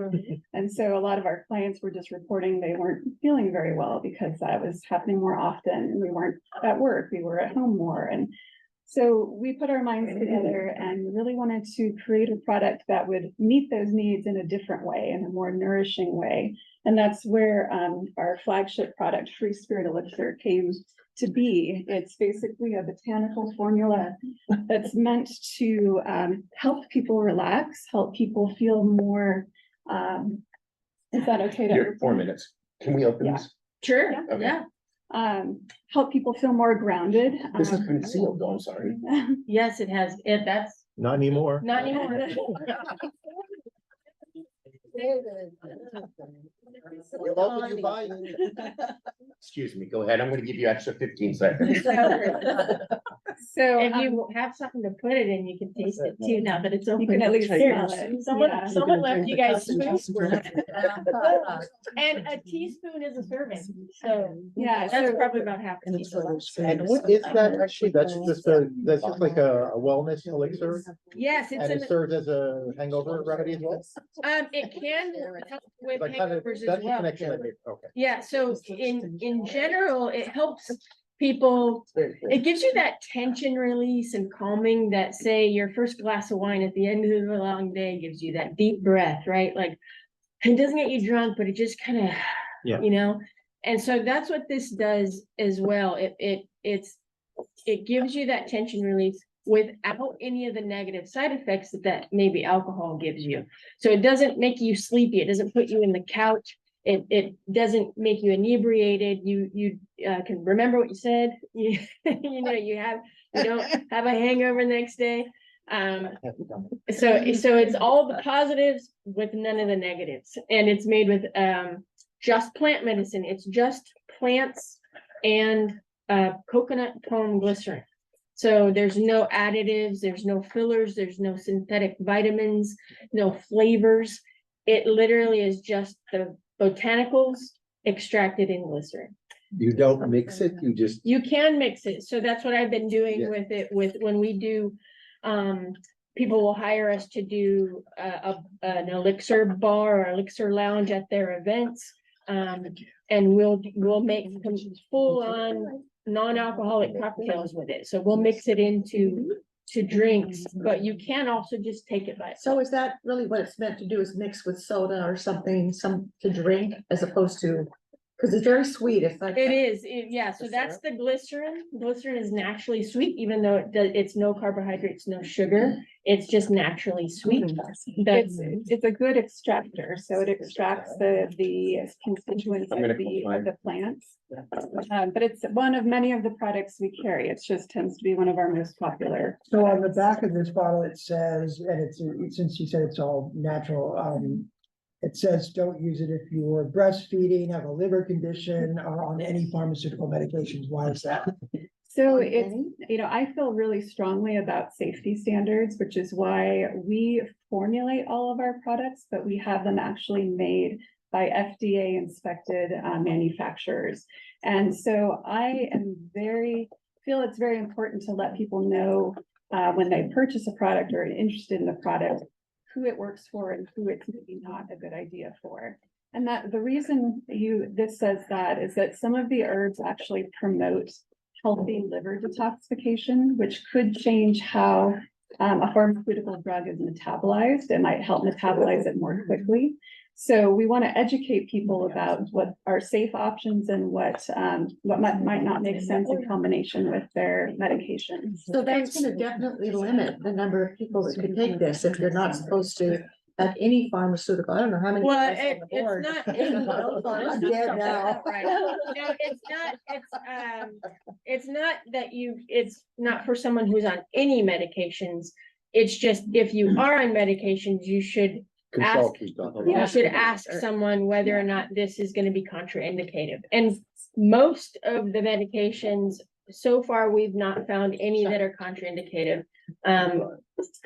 And so a lot of our clients were just reporting they weren't feeling very well because that was happening more often. We weren't at work, we were at home more. And so we put our minds together and really wanted to create a product that would meet those needs in a different way, in a more nourishing way. And that's where our flagship product, Free Spirit Elixir, came to be. It's basically a botanical formula that's meant to help people relax, help people feel more. Is that okay to? Here, 4 minutes. Can we open this? Sure, Okay. yeah. Help people feel more grounded. This has been sealed, though, I'm sorry. Yes, it has. That's Not anymore. not anymore. Excuse me, go ahead. I'm gonna give you extra 15 seconds. So If you have something to put it in, you can taste it too, now that it's open. you can at least Here, smell it. Someone, Yeah. someone left you guys spoons. And a teaspoon is a serving, so Yeah, that's so probably about half a teaspoon. And what is that actually? That's just like a wellness elixir? Yes, it's And in, it serves as a hangover remedy as well? it can help with Like kind of, hangovers as that's the well. connection I made, okay. Yeah, so in general, it helps people, it gives you that tension release and calming that, say, your first glass of wine at the end of a long day gives you that deep breath, right? Like, it doesn't get you drunk, but it just kind of, Yeah. you know? And so that's what this does as well. It gives you that tension release without any of the negative side effects that maybe alcohol gives you. So it doesn't make you sleepy. It doesn't put you in the couch. It doesn't make you inebriated. You can remember what you said. You don't have a hangover the next day. So it's all the positives with none of the negatives, and it's made with just plant medicine. It's just plants and coconut palm glycerin. So there's no additives, there's no fillers, there's no synthetic vitamins, no flavors. It literally is just the botanicals extracted in glycerin. You don't mix it, you just. You can mix it. So that's what I've been doing Yeah. with it, when we do, people will hire us to do an elixir bar or elixir lounge at their events. And we'll make some full on non-alcoholic cocktails with it. So we'll mix it into drinks, but you can also just take it by itself. So is that really what it's meant to do, is mix with soda or something, to drink, as opposed to, because it's very sweet, it's like. It is, yeah, so that's the glycerin. Glycerin is naturally sweet, even though it's no carbohydrates, no sugar. It's just naturally sweet. It's a good extractor, so it extracts the constituents of the plants. But it's one of many of the products we carry. It just tends to be one of our most popular. So on the back of this bottle, it says, and it's, since you said it's all natural, it says don't use it if you're breastfeeding, have a liver condition, or on any pharmaceutical medications. Why is that? So it's, I feel really strongly about safety standards, which is why we formulate all of our products, but we have them actually made by FDA inspected manufacturers. And so I feel it's very important to let people know when they purchase a product or are interested in the product, who it works for and who it's maybe not a good idea for. And that the reason this says that is that some of the herbs actually promote healthy liver detoxification, which could change how a pharmaceutical drug is metabolized. It might help metabolize it more quickly. So we want to educate people about what are safe options and what might not make sense in combination with their medications. So that's gonna definitely limit the number of people that could take this, if you're not supposed to have any pharmaceutical, I don't know how many. Well, guys on the it's board. not. I'm dead now. Right. No, it's not that it's not for someone who's on any medications. It's just, if you are on medications, you should ask someone whether or not this is going to be contraindicated. And most of the medications, so far, we've not found any that are contraindicated.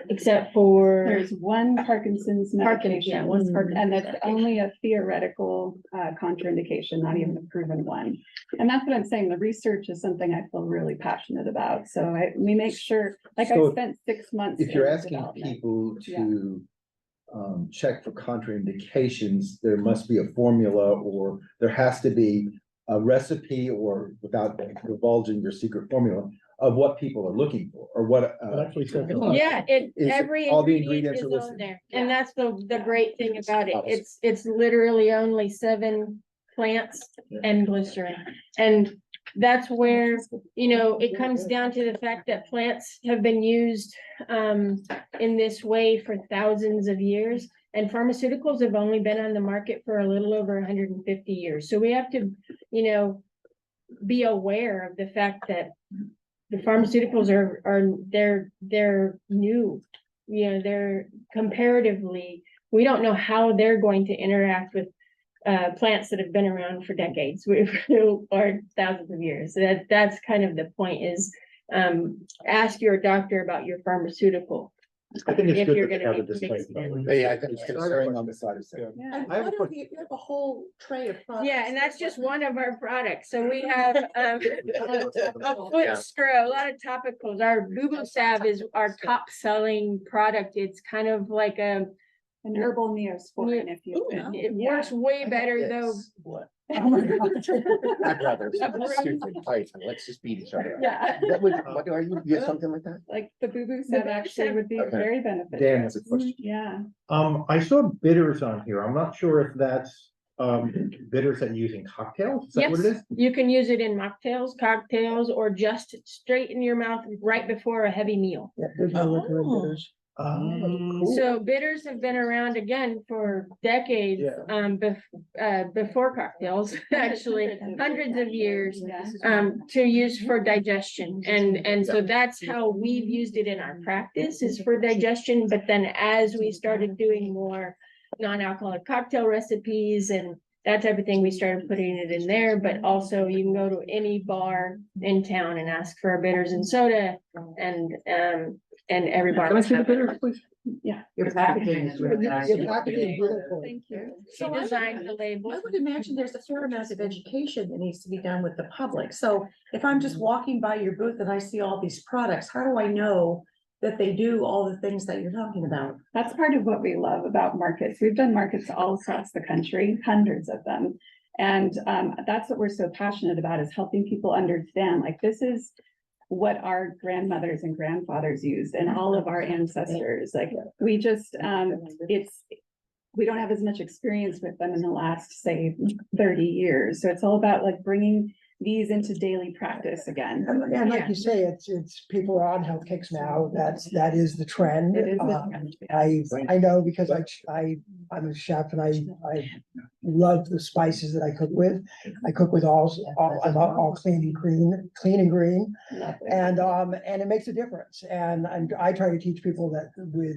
Except for. There's one Parkinson's medication, yeah, and that's only a theoretical contraindication, not even a proven one. And that's what I'm saying, the research is something I feel really passionate about, so we make sure, like So I spent 6 months. If you're in asking development. people to check for contraindications, there must be a formula, or there has to be a recipe, or without divulging your secret formula of what people are looking for, or what. Yeah, every all the ingredient ingredients is are on listed. there, and that's the great thing about it. It's literally only 7 plants and glycerin. And that's where, it comes down to the fact that plants have been used in this way for thousands of years. And pharmaceuticals have only been on the market for a little over 150 years. So we have to, be aware of the fact that the pharmaceuticals they're new, they're comparatively, we don't know how they're going to interact with plants that have been around for decades or thousands of years. So that's kind of the point is, ask your doctor about your pharmaceutical. I think it's If good you're that they gonna have a be display. mixing. Yeah, I think it's Erring on the side of safety. And I have a why don't you have a whole tray of products. Yeah, and that's just one of our products. So we have a foot scrub, a lot of topicals. Our Boo Salve is our top selling product. It's kind of like An herbal neosporin, if you. it works way better though. What? Oh my God. I'd rather stupid fight, let's just beat each other up. Yeah. What are you, get something like that? Like the Boo Salve actually would be Okay. very beneficial. Dan has a question. Yeah. I saw bitters on here. I'm not sure if that's bitters that you use in cocktails. Is that what it Yes, is? you can use it in mocktails, cocktails, or just straight in your mouth right before a heavy meal. Yeah, there's no liquor in bitters. Cool. So bitters have been around again for decades, before cocktails, actually, hundreds of years, to use for digestion. And so that's how we've used it in our practice, is for digestion. But then as we started doing more non-alcoholic cocktail recipes and that type of thing, we started putting it in there. But also you can go to any bar in town and ask for a bitters and soda, and every bar. Can I see the bitters, please? Yeah. Your packaging is really nice. Your packaging is beautiful. Thank you. She designed the label. I would imagine there's a fair amount of education that needs to be done with the public. So if I'm just walking by your booth and I see all these products, how do I know that they do all the things that you're talking about? That's part of what we love about markets. We've done markets all across the country, hundreds of them. And that's what we're so passionate about, is helping people understand, like, this is what our grandmothers and grandfathers used and all of our ancestors. Like, we just, we don't have as much experience with them in the last, say, 30 years. So it's all about like bringing these into daily practice again. And like you say, it's people are on health kicks now. That is the trend. It is the trend. I know because I'm a chef and I love the spices that I cook with. I cook with all clean and green. And it makes a difference. And I try to teach people that with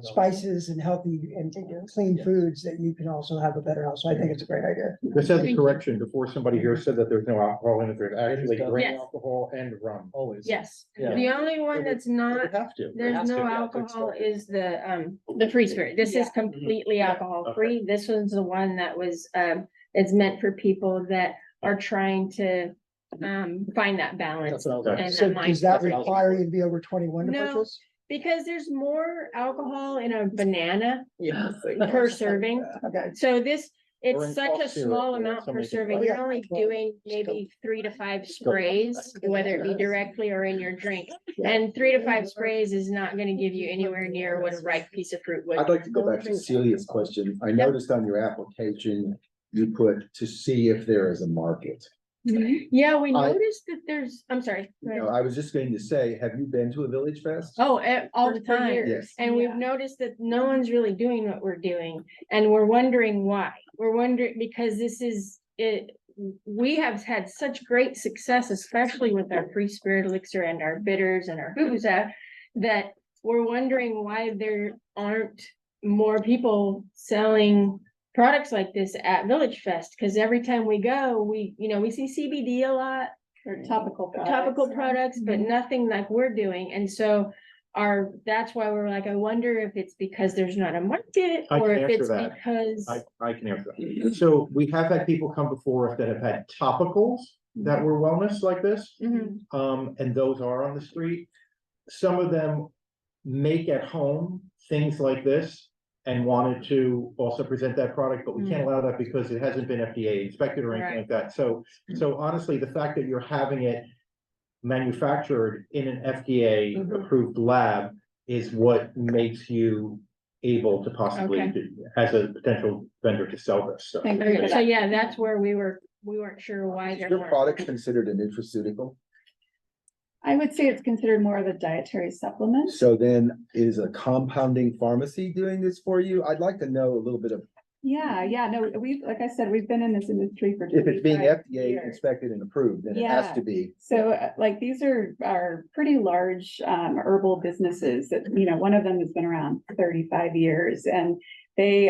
spices and healthy and clean foods that you can also have a better health. So I think it's a great idea. This has a correction before somebody here said that there's no alcohol in it. There's actually grain Yes. alcohol and rum. Always. Yes, Yeah. the only one that's not, Have to. there's no alcohol is the free spirit. This is completely alcohol free. This one's the one that was, it's meant for people that are trying to find that balance. and So that does that mindset. require you to be over 21 to No. purchase? Because there's more alcohol in a banana Yes. per serving. Okay. So this, Or it's in such a cough syrup, small or amount per something. serving. You're only doing maybe 3 to 5 sprays, whether it be directly or in your drink. And 3 to 5 sprays is not gonna give you anywhere near what a ripe piece of fruit would. I'd like to go back to Celia's question. I noticed on your application, you put to see if there is a market. Yeah, we I- noticed that there's, I'm sorry. go ahead. No, I was just going to say, have you been to a Village Fest? Oh, all the For time. years. Yes. And we've noticed that no one's really doing what we're doing, and we're wondering why. We're wondering, because this is it, we have had such great success, especially with our free spirit elixir and our bitters and our hubuza, that we're wondering why there aren't more people selling products like this at VillageFest, because every time we go, we see CBD a lot, Or topical products. topical products, but nothing like we're doing. And so that's why we're like, I wonder if it's because there's not a market I or can if answer it's that. because. I can answer that. So we have had people come before us that have had topicals that were wellness like this. Mhm. And those are on the street. Some of them make at home things like this and wanted to also present that product, but we can't allow that because it hasn't been FDA inspected or anything like that. So honestly, the fact that you're having it manufactured in an FDA approved lab is what makes you able to possibly, Okay. as a potential vendor to sell this. So. Thank you. So yeah, that's where we weren't sure why. Is there your weren't- product considered a nutraceutical? I would say it's considered more of a dietary supplement. So then is a compounding pharmacy doing this for you? I'd like to know a little bit of, Yeah, no, like I said, we've been in this industry for. if it's being 25 FDA years. inspected and approved, then it has Yeah. to be. So like these are pretty large herbal businesses that, one of them has been around 35 years and they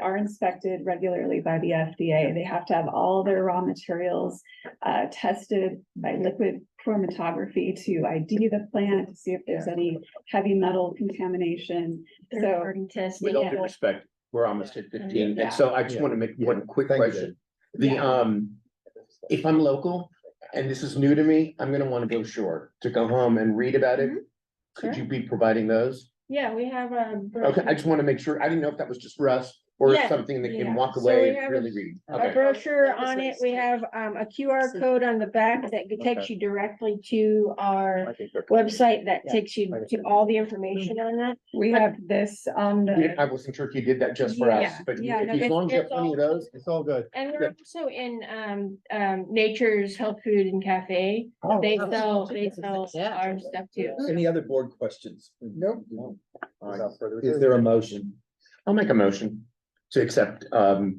are inspected regularly by the FDA. They have to have all their raw materials tested by liquid chromatography to ID the plant to see if there's any heavy metal contamination. So With all due respect, we're almost at 15, Yeah. and so I just want to make one quick Thank you. question. The, Yeah. if I'm local and this is new to me, I'm gonna want a brochure to go home and read about it. Could Sure. you be providing those? Yeah, we have a. Okay, I just want to make sure, I didn't know if that was just for us or Yeah, something that yeah. can walk So away we and have really read. A Okay, brochure on it. We have a QR code on the back that takes you directly to our website that takes you to all the information on that. we have this on the. I wasn't sure if you did that just for us, Yeah. but Yeah, no, as long as you have it's plenty of all- those, It's all good. And we're also in Nature's Health Food and Cafe. Oh, They sell our stuff too. Any other board questions? Nope. All right. Is there a motion? I'll make a motion to accept, China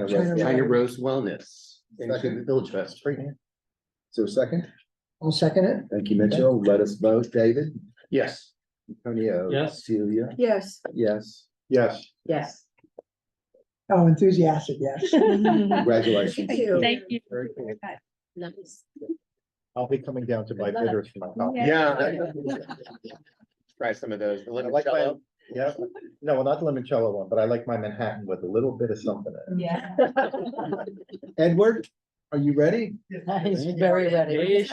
China Rose. Rose Wellness into Second. the Village Fest. Is there a second? I'll second it. Thank you, Mitchell. Let us vote. David? Yes. Antonio? Yes. Celia? Yes. Yes. Yes. Yes. Oh, enthusiastic, yes. Congratulations. Thank you. Thank you. Very cool. Nice. I'll be coming down to buy bitters for my coffee. Yeah. Try some of those. The I like my, limoncello. yeah, no, well, not the limoncello one, but I like my Manhattan with a little bit of something in Yeah. it. Edward, are you ready? He's very ready. He's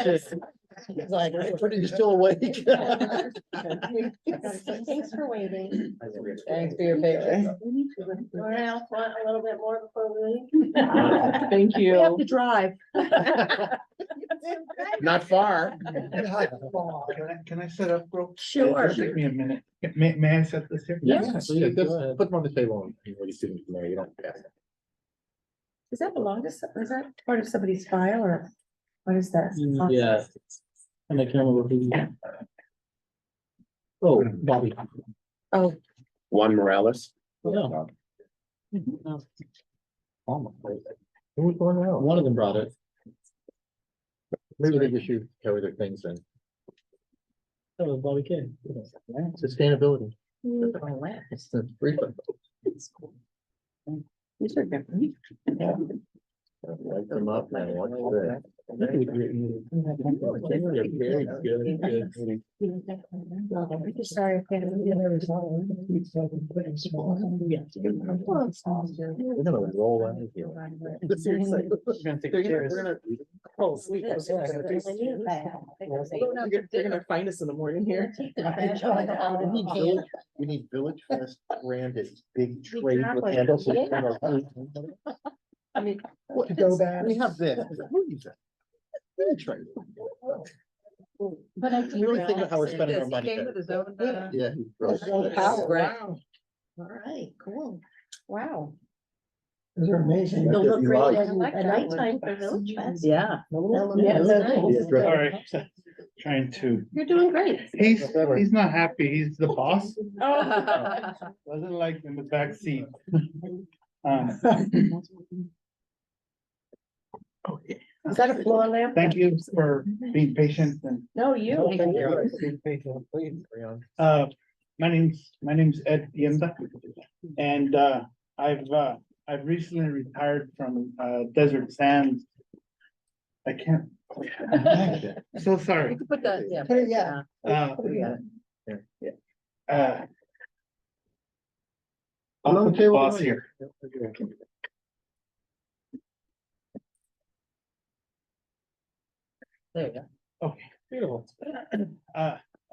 like, you're still awake. Thanks for waiting. Thanks for your patience. Anyone else want a little bit more before we leave? Thank We have you. to drive. Not far. Can I set up, bro? Sure. It'll take me a minute. May I set this here? Yeah. So you just put them on the table and what you see from there, you don't. Does that belong to, is that part of somebody's file or what is that? Yeah. And I can't remember who. Oh, Bobby. Oh, Juan Morales. Yeah. Who was going around? One of them brought it. Maybe they just should carry their things in. Oh, Bobby King. Sustainability. It's the frequent. these are different. Light them up and watch this. Very good. Sorry. I can't- We're gonna roll out of here. Seriously. Oh, sweet. They're gonna find us in the morning here. We need Village Fest branded big trays with handles. I mean. To go back. We have this. Big tray. But I. Really think about how we're spending our money. Came with his own, Yeah. Wow. Wow. All right, cool. Wow. Those are amazing. They'll look You great like. at nighttime for Village Fest. Yeah. Yeah, Yeah, Sorry, trying to, You're doing great. he's not happy, he's the boss, Oh. doesn't like in the back seat. Is that a floor lamp? Thank you for being patient and, No, you. my name's Ed Yemba. And, I've recently retired from, Desert Sands. I can't. So sorry. You could put that, yeah. Put it, yeah. Uh, Uh. I'm I'll on put the the table. boss here. There you go. Okay, beautiful.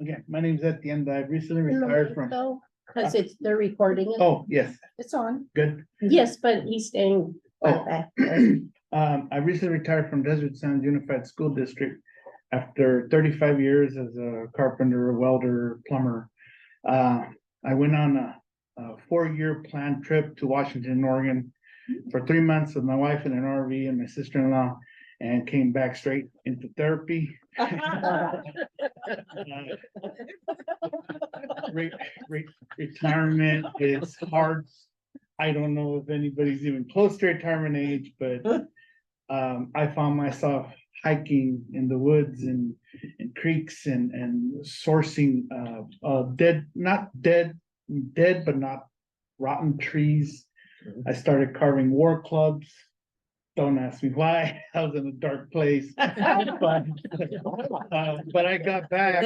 Again, my name's Etienne. I recently retired from, Cause they're recording it. oh, yes, It's on. good. Yes, but he's staying Oh. back. I recently retired from Desert Sands Unified School District after 35 years as a carpenter, welder, plumber. I went on a 4-year planned trip to Washington, Oregon for 3 months with my wife in an RV and my sister-in-law, and came back straight into therapy. Retirement is hard. I don't know if anybody's even close to retirement age, but I found myself hiking in the woods and creeks and sourcing dead, but not rotten trees. I started carving war clubs. Don't ask me why. I was in a dark place. But I got back.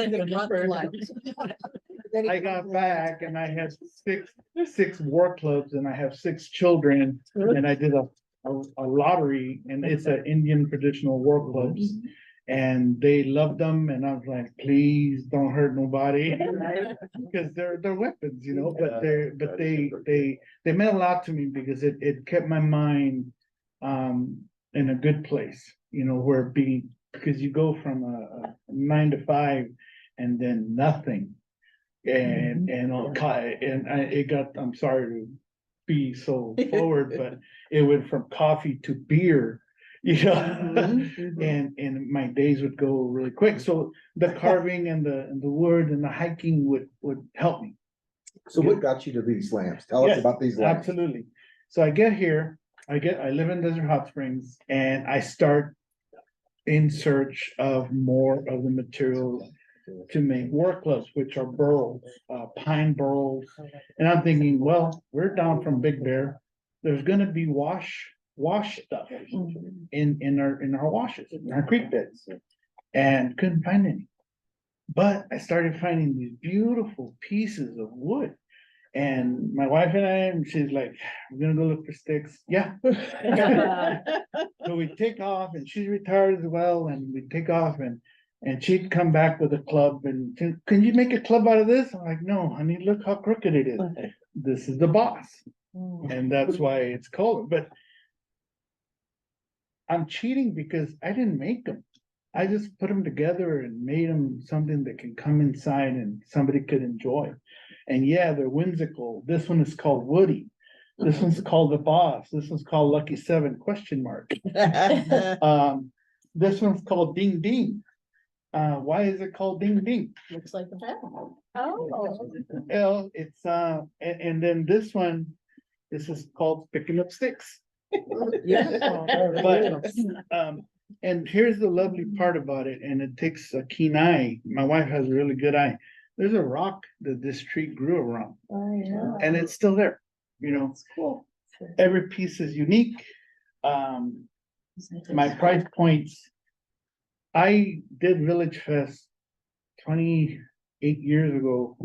I got back and I had six war clubs and I have 6 children, and I did a lottery, and it's an Indian traditional war clubs. And they loved them, and I was like, please don't hurt nobody. Because they're weapons, you know, but they meant a lot to me because it kept my mind in a good place, you know, where because you go from a 9 to 5 and then nothing. And I'm sorry to be so forward, but it went from coffee to beer, you know, and my days would go really quick. So the carving and the wood and the hiking would help me. So what got you to these lamps? Tell us Yes, about these lamps. absolutely. So I get here, I live in Desert Hot Springs, and I start in search of more of the material to make war clubs, which are burls, pine burls. And I'm thinking, well, we're down from Big Bear. There's gonna be wash stuff in our washes, in our creek beds, and couldn't find any. But I started finding these beautiful pieces of wood. And my wife and she's like, we're gonna go look for sticks. Yeah. So we take off, and she's retired as well, and we take off, and she'd come back with a club and can you make a club out of this? I'm like, no, honey, look how crooked it is. This is the boss. And that's why it's called, but I'm cheating because I didn't make them. I just put them together and made them something that can come inside and somebody could enjoy. And yeah, they're whimsical. This one is called Woody. This one's called the Boss. This one's called Lucky 7 ? This one's called Ding Ding. Why is it called Ding Ding? Looks like a bell. Well, it's and then this is called Picking Up Sticks. But and here's the lovely part about it, and it takes a keen eye. My wife has a really good eye. There's a rock that this tree grew around, and it's still there. You know, it's cool. Every piece is unique. My price points. I did VillageFest 28 years ago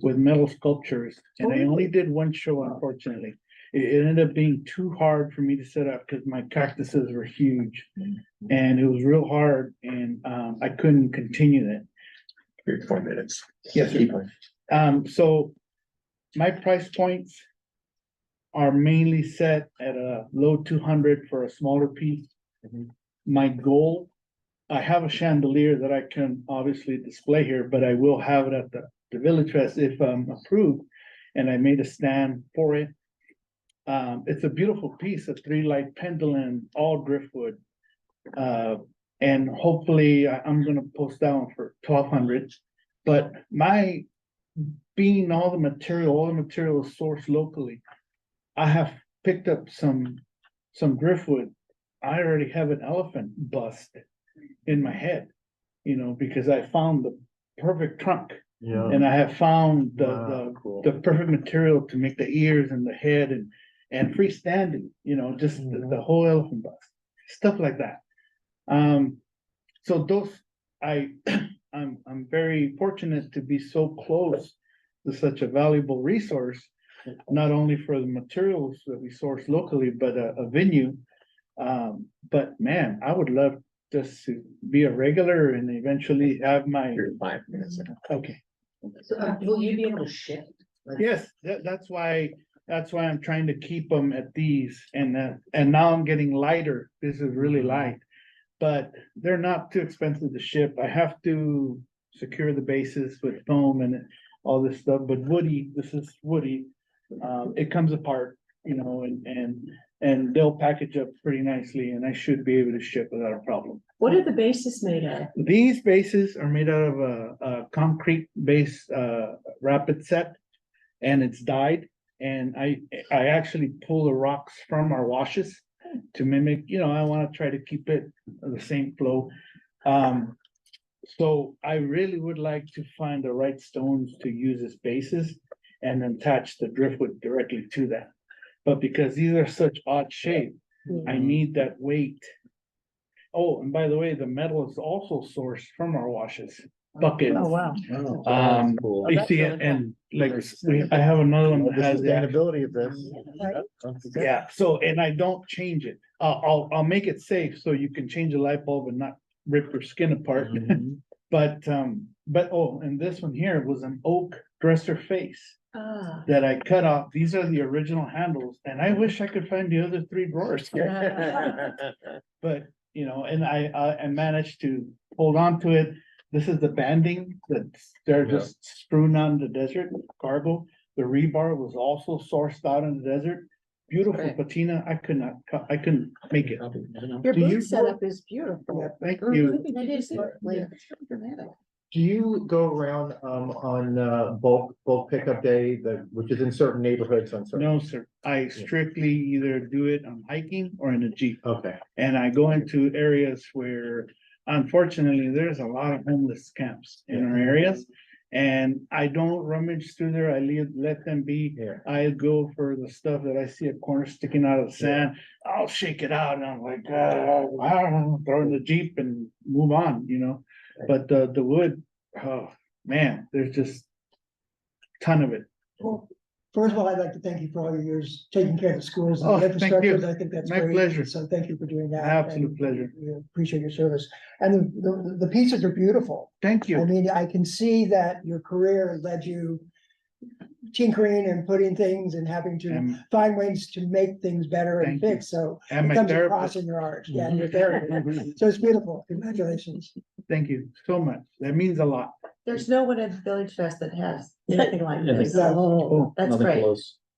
with metal sculptures, and I only did one show, unfortunately. It ended up being too hard for me to set up because my cactuses were huge, and it was real hard, and I couldn't continue that. 4 minutes. Yes, sir. So my price points are mainly set at a low 200 for a smaller piece. My goal, I have a chandelier that I can obviously display here, but I will have it at the VillageFest if I'm approved, and I made a stand for it. It's a beautiful piece, a 3-light pendulum, all driftwood. And hopefully I'm gonna post that one for 1,200. But being all the material is sourced locally. I have picked up some driftwood. I already have an elephant bust in my head, you know, because I found the perfect trunk. Yeah. And I have found Cool. the perfect material to make the ears and the head and freestanding, you know, just the whole elephant bust, stuff like that. So those, I I'm very fortunate to be so close to such a valuable resource, not only for the materials that we source locally, but a venue. But man, I would love just to be a regular and eventually have my, okay. So, will you be able to shift? Yes, that's why I'm trying to keep them at these and now I'm getting lighter. This is really light. But they're not too expensive to ship. I have to secure the bases with foam and all this stuff, but this is woody. It comes apart, you know, and they'll package up pretty nicely and I should be able to ship without a problem. What are the bases made of? These bases are made out of a concrete base, rapid set, and it's dyed. And I actually pull the rocks from our washes to mimic, you know, I want to try to keep it the same flow. So I really would like to find the right stones to use as bases and attach the driftwood directly to that. But because these are such odd shape, I need that weight. Oh, and by the way, the metal is also sourced from our washes, buckets. Oh, wow. You see it, and like, I have another one that has the Sustainability of this. yeah, so, and I don't change it. I'll make it safe so you can change a light bulb and not rip your skin apart. But, oh, and this one here was an oak dresser face Ah. that I cut off. These are the original handles, and I wish I could find the other 3 drawers. But, you know, and I managed to hold on to it. This is the banding they're just strewn on the desert cargo. The rebar was also sourced out in the desert. Beautiful patina. I couldn't make it. Your Do you- booth setup is beautiful. Thank you. It is, like, dramatic. Do you go around on bulk pickup day, which is in certain neighborhoods on certain? No, sir. I strictly either do it on hiking or in a Jeep. Okay. And I go into areas where unfortunately there's a lot of homeless camps in our areas. And I don't rummage through there. I let them be. I go for the stuff that I see a corner sticking out of the sand. I'll shake it out and I'm like, I don't know, throw it in the Jeep and move on, you know? But the wood, oh man, there's just a ton of it. Well, first of all, I'd like to thank you for all your years taking care of the schools and Oh, the thank infrastructure. you. I think that's My great. pleasure. So thank you for doing that. Absolute and pleasure. We appreciate your service. And the pieces are beautiful. Thank you. I mean, I can see that your career led you tinkering and putting things and having to find ways to make things better and Thank you. fix. So And it my comes therapist. across in your art. Yeah, and your therapist. So it's beautiful. Congratulations. Thank you so much. That means a lot. There's no one at Village Fest that has anything like this. Exactly. That's great.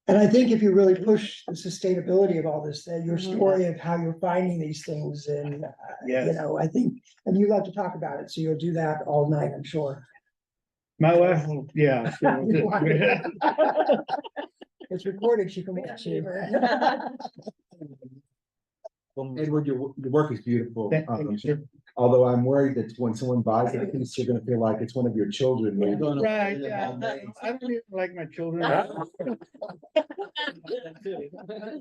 And I think if you really push the sustainability of all this, your story of how you're finding these things and, you Yes. know, I think, and you love to talk about it, so you'll do that all night, I'm sure. My wife, yeah. It's recorded, she can watch you. Edward, your work is beautiful. Thank you. Although I'm worried that when someone buys it, you're gonna feel like it's one of your children. Right, yeah. I don't even like my children.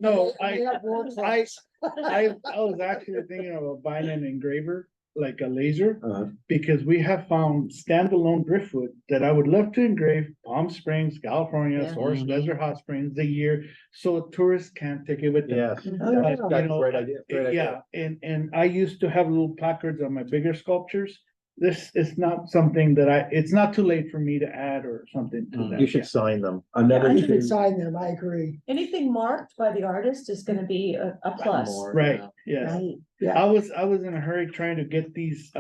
No, I was actually thinking about buying an engraver, like a laser, because we have found standalone driftwood that I would love to engrave Palm Springs, California, Yeah. Source, Desert Hot Springs a year, so tourists can't take it with them. Yes. Oh, yeah. But, you That's a know, great idea. Great idea. yeah, and I used to have little placards on my bigger sculptures. This is not something that it's not too late for me to add or something to that. You should sign them. I should sign them, I agree. Anything marked by the artist is gonna be a plus. Right, yes. Right. Yeah. I was in a hurry trying to get these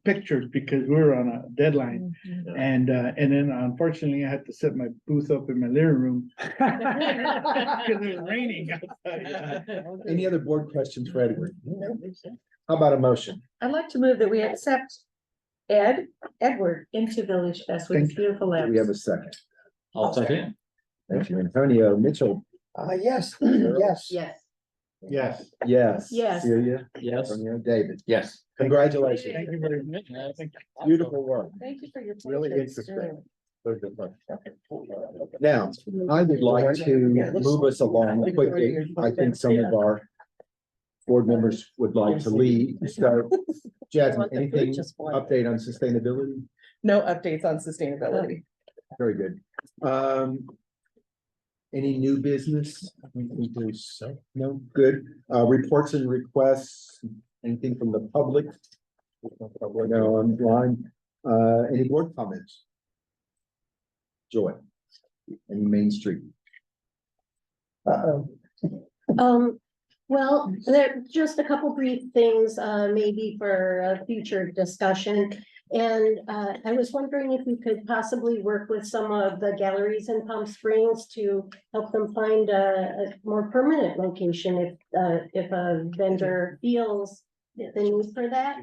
pictures because we were on a deadline. And then unfortunately I had to set my booth up in my living room. Because it was raining outside. Any other board questions for Edward? How about a motion? I'd like to move that we accept Edward into Village Fest with his beautiful Do we have a lamps. second? I'll second. Thank you, Antonio. Mitchell? Yes, yes. Yes. Yes. Yes. Yes. Celia? Yes. Antonio? David? Yes. Congratulations. Thank you very much. Beautiful work. Thank you for your. Really patience, interesting. too. Now, I would like to move us along quickly. I think some of our board members would like to lead. So, Jasmine, anything update on sustainability? No updates on sustainability. Very good. Any new business? I don't think there's so, no, good. Reports and requests, anything from the public? No, online. Any board comments? Joy, any Main Street? Well, there, just a couple brief things, maybe for a future discussion. And, I was wondering if we could possibly work with some of the galleries in Palm Springs to help them find a more permanent location if a vendor feels the need for that.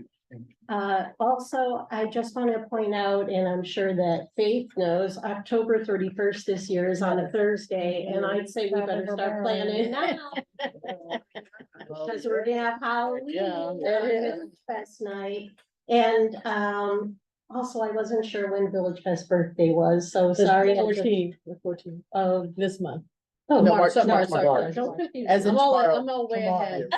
Also, I just want to point out, and I'm sure that Faith knows, October 31st this year is on a Thursday, and I'd say we better start planning now. Because we're gonna have Halloween Fest night, and also I wasn't sure when Village Fest birthday was, so sorry. The 14th of this month. Oh, No, March, March, sorry. March. Don't confuse As me. in tomorrow. way ahead.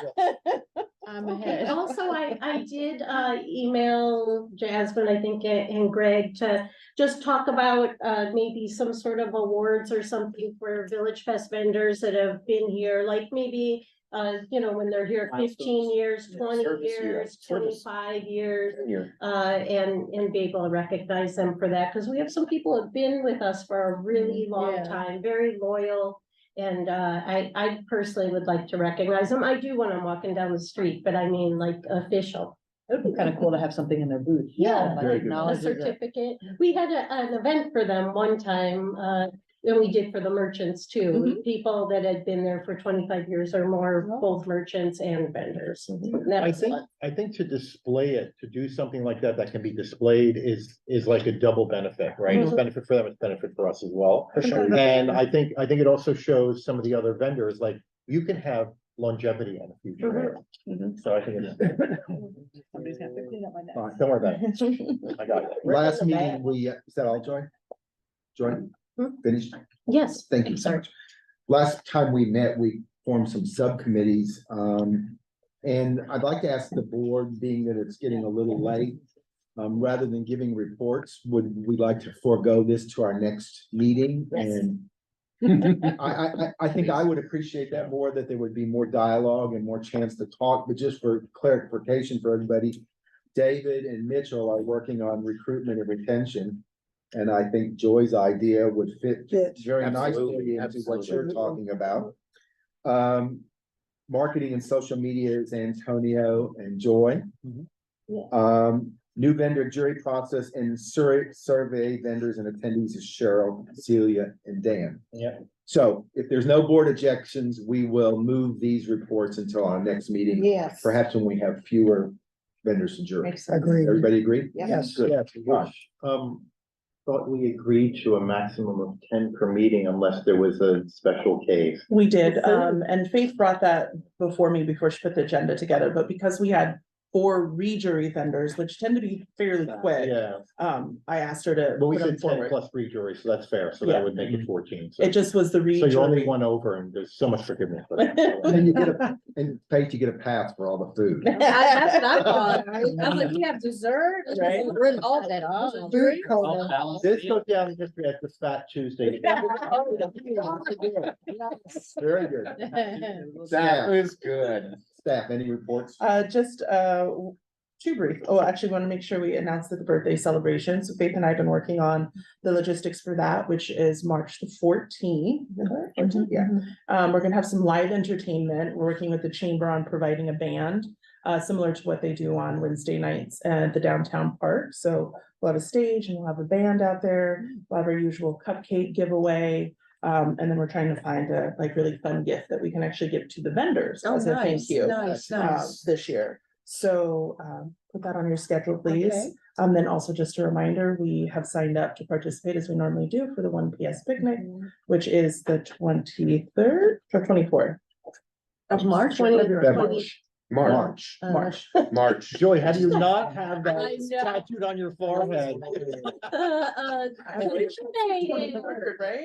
I'm Okay, also, I did email Jasmine, I think, and Greg to just talk about maybe some sort of awards or something for Village Fest vendors that have been here, like maybe when they're here 15 years, 20 years, 25 years. And be able to recognize them for that, because we have some people who have been with us for a really long time, very loyal. And I personally would like to recognize them. I do when I'm walking down the street, but I mean like official. It would be kind of cool to have something in their booth. Yeah, like very good. a acknowledges it. certificate. We had an event for them one time, and we did for the merchants too. People that had been there for 25 years or more, both merchants and vendors. That was fun. I think to display it, to do something like that, that can be displayed is like a double benefit, right? It's benefit for them, it's benefit for us as well. For sure. And I think it also shows some of the other vendors, like, you can have longevity in the future. So I think it's. Somebody's gonna have to clean up my All right, don't worry about it. I got it. Last meeting, is that all, Joy? Joy, finished? Yes. Thank you so much. Last time we met, we formed some subcommittees. And I'd like to ask the board, being that it's getting a little late, rather than giving reports, would we like to forego this to our next meeting? And I think I would appreciate that more, that there would be more dialogue and more chance to talk, but just for clarification for everybody, David and Mitchell are working on recruitment and retention. And I think Joy's idea would fit very nicely into what you're talking about. Marketing and social media is Antonio and Joy. New vendor jury process and survey vendors and attendees is Cheryl, Celia, and Dan. Yeah. So if there's no board objections, we will move these reports until our next meeting. Yes. Perhaps when we have fewer vendors and jury. Makes sense. Agreed. Everybody agree? Yes. Good. Yes, thought we agreed to a maximum of 10 per meeting unless there was a special case. We did, and Faith brought that before me before she put the agenda together, but because we had 4 re-jury vendors, which tend to be fairly quick. Yeah, I asked her to but we put them said 10 forward. plus re-jury, so that's fair, so Yeah. that would make it 14. So It just was the so you're only re-jury. one over and there's so much forgiveness. for And that. then you get in Faith, you get a pass for all the food. That's what I thought. I was like, you have dessert? Right. All that. Food coma. This goes down in history as the Fat Tuesday. Very good. That was good. Staff, any reports? Just, 2 brief. Oh, actually want to make sure we announce that the birthday celebration. So Faith and I have been working on the logistics for that, which is March the 14th. Yeah. We're gonna have some live entertainment. We're working with the chamber on providing a band, similar to what they do on Wednesday nights at the downtown park. So we'll have a stage and we'll have a band out there. We'll have our usual cupcake giveaway. And then we're trying to find a really fun gift that we can actually give to the vendors as a thank you. This year. So put that on your schedule, please. Okay. Then also just a reminder, we have signed up to participate as we normally do for the 1 PS picnic, which is the 23rd or 24th. Of March? March. Joy, how do you not have that tattooed on your forehead?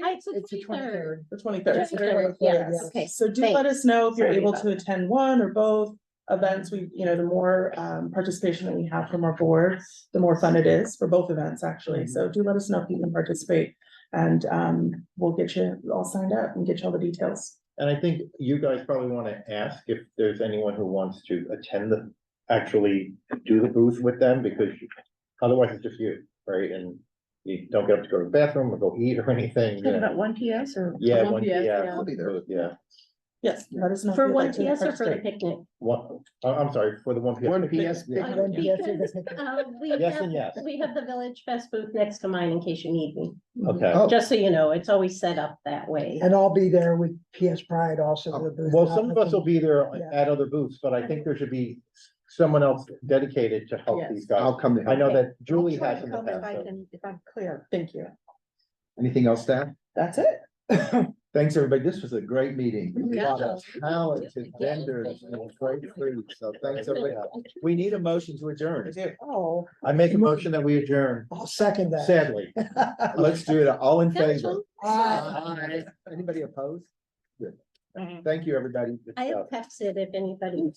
It's the 23rd. The 23rd. Yes. Okay. So do let us know if you're Sorry able about to attend one or both. events, the more participation that we have from our board, the more fun it is for both events, actually. So do let us know if you can participate, and we'll get you all signed up and get you all the details. And I think you guys probably want to ask if there's anyone who wants to attend actually do the booth with them, because otherwise it's just you, right? And you don't get up to go to the bathroom or go eat or anything. Talking about one PS or? Yeah, 1 one PS, PS. I'll be there. Yeah. Yes, let us know. if For you'd one like to PS or for the participate. picnic? I'm sorry, for the one PS. One PS. Yeah. One PS. Yes and yes. We have the Village Fest booth next to mine in case you need me. Okay. Just so you know, it's always set up that way. And I'll be there with PS Pride also. the booth. Well, some of us will be there at other booths, but I think there should be someone else dedicated to help Yes. these guys. I'll come to I know help. that Julie I'll try has to in the come if past. I so- can, if I'm clear. Thank you. Anything else, staff? That's it. Thanks, everybody. This was a great meeting. A Yeah. lot of talented vendors and great food. So thanks, everybody. We need a motion to adjourn. Oh. I make a motion that we adjourn, I'll second that. sadly. Let's do it. All in favor? Aye. Anybody opposed? Good. Thank you, everybody. Good I stuff. have texted if anybody.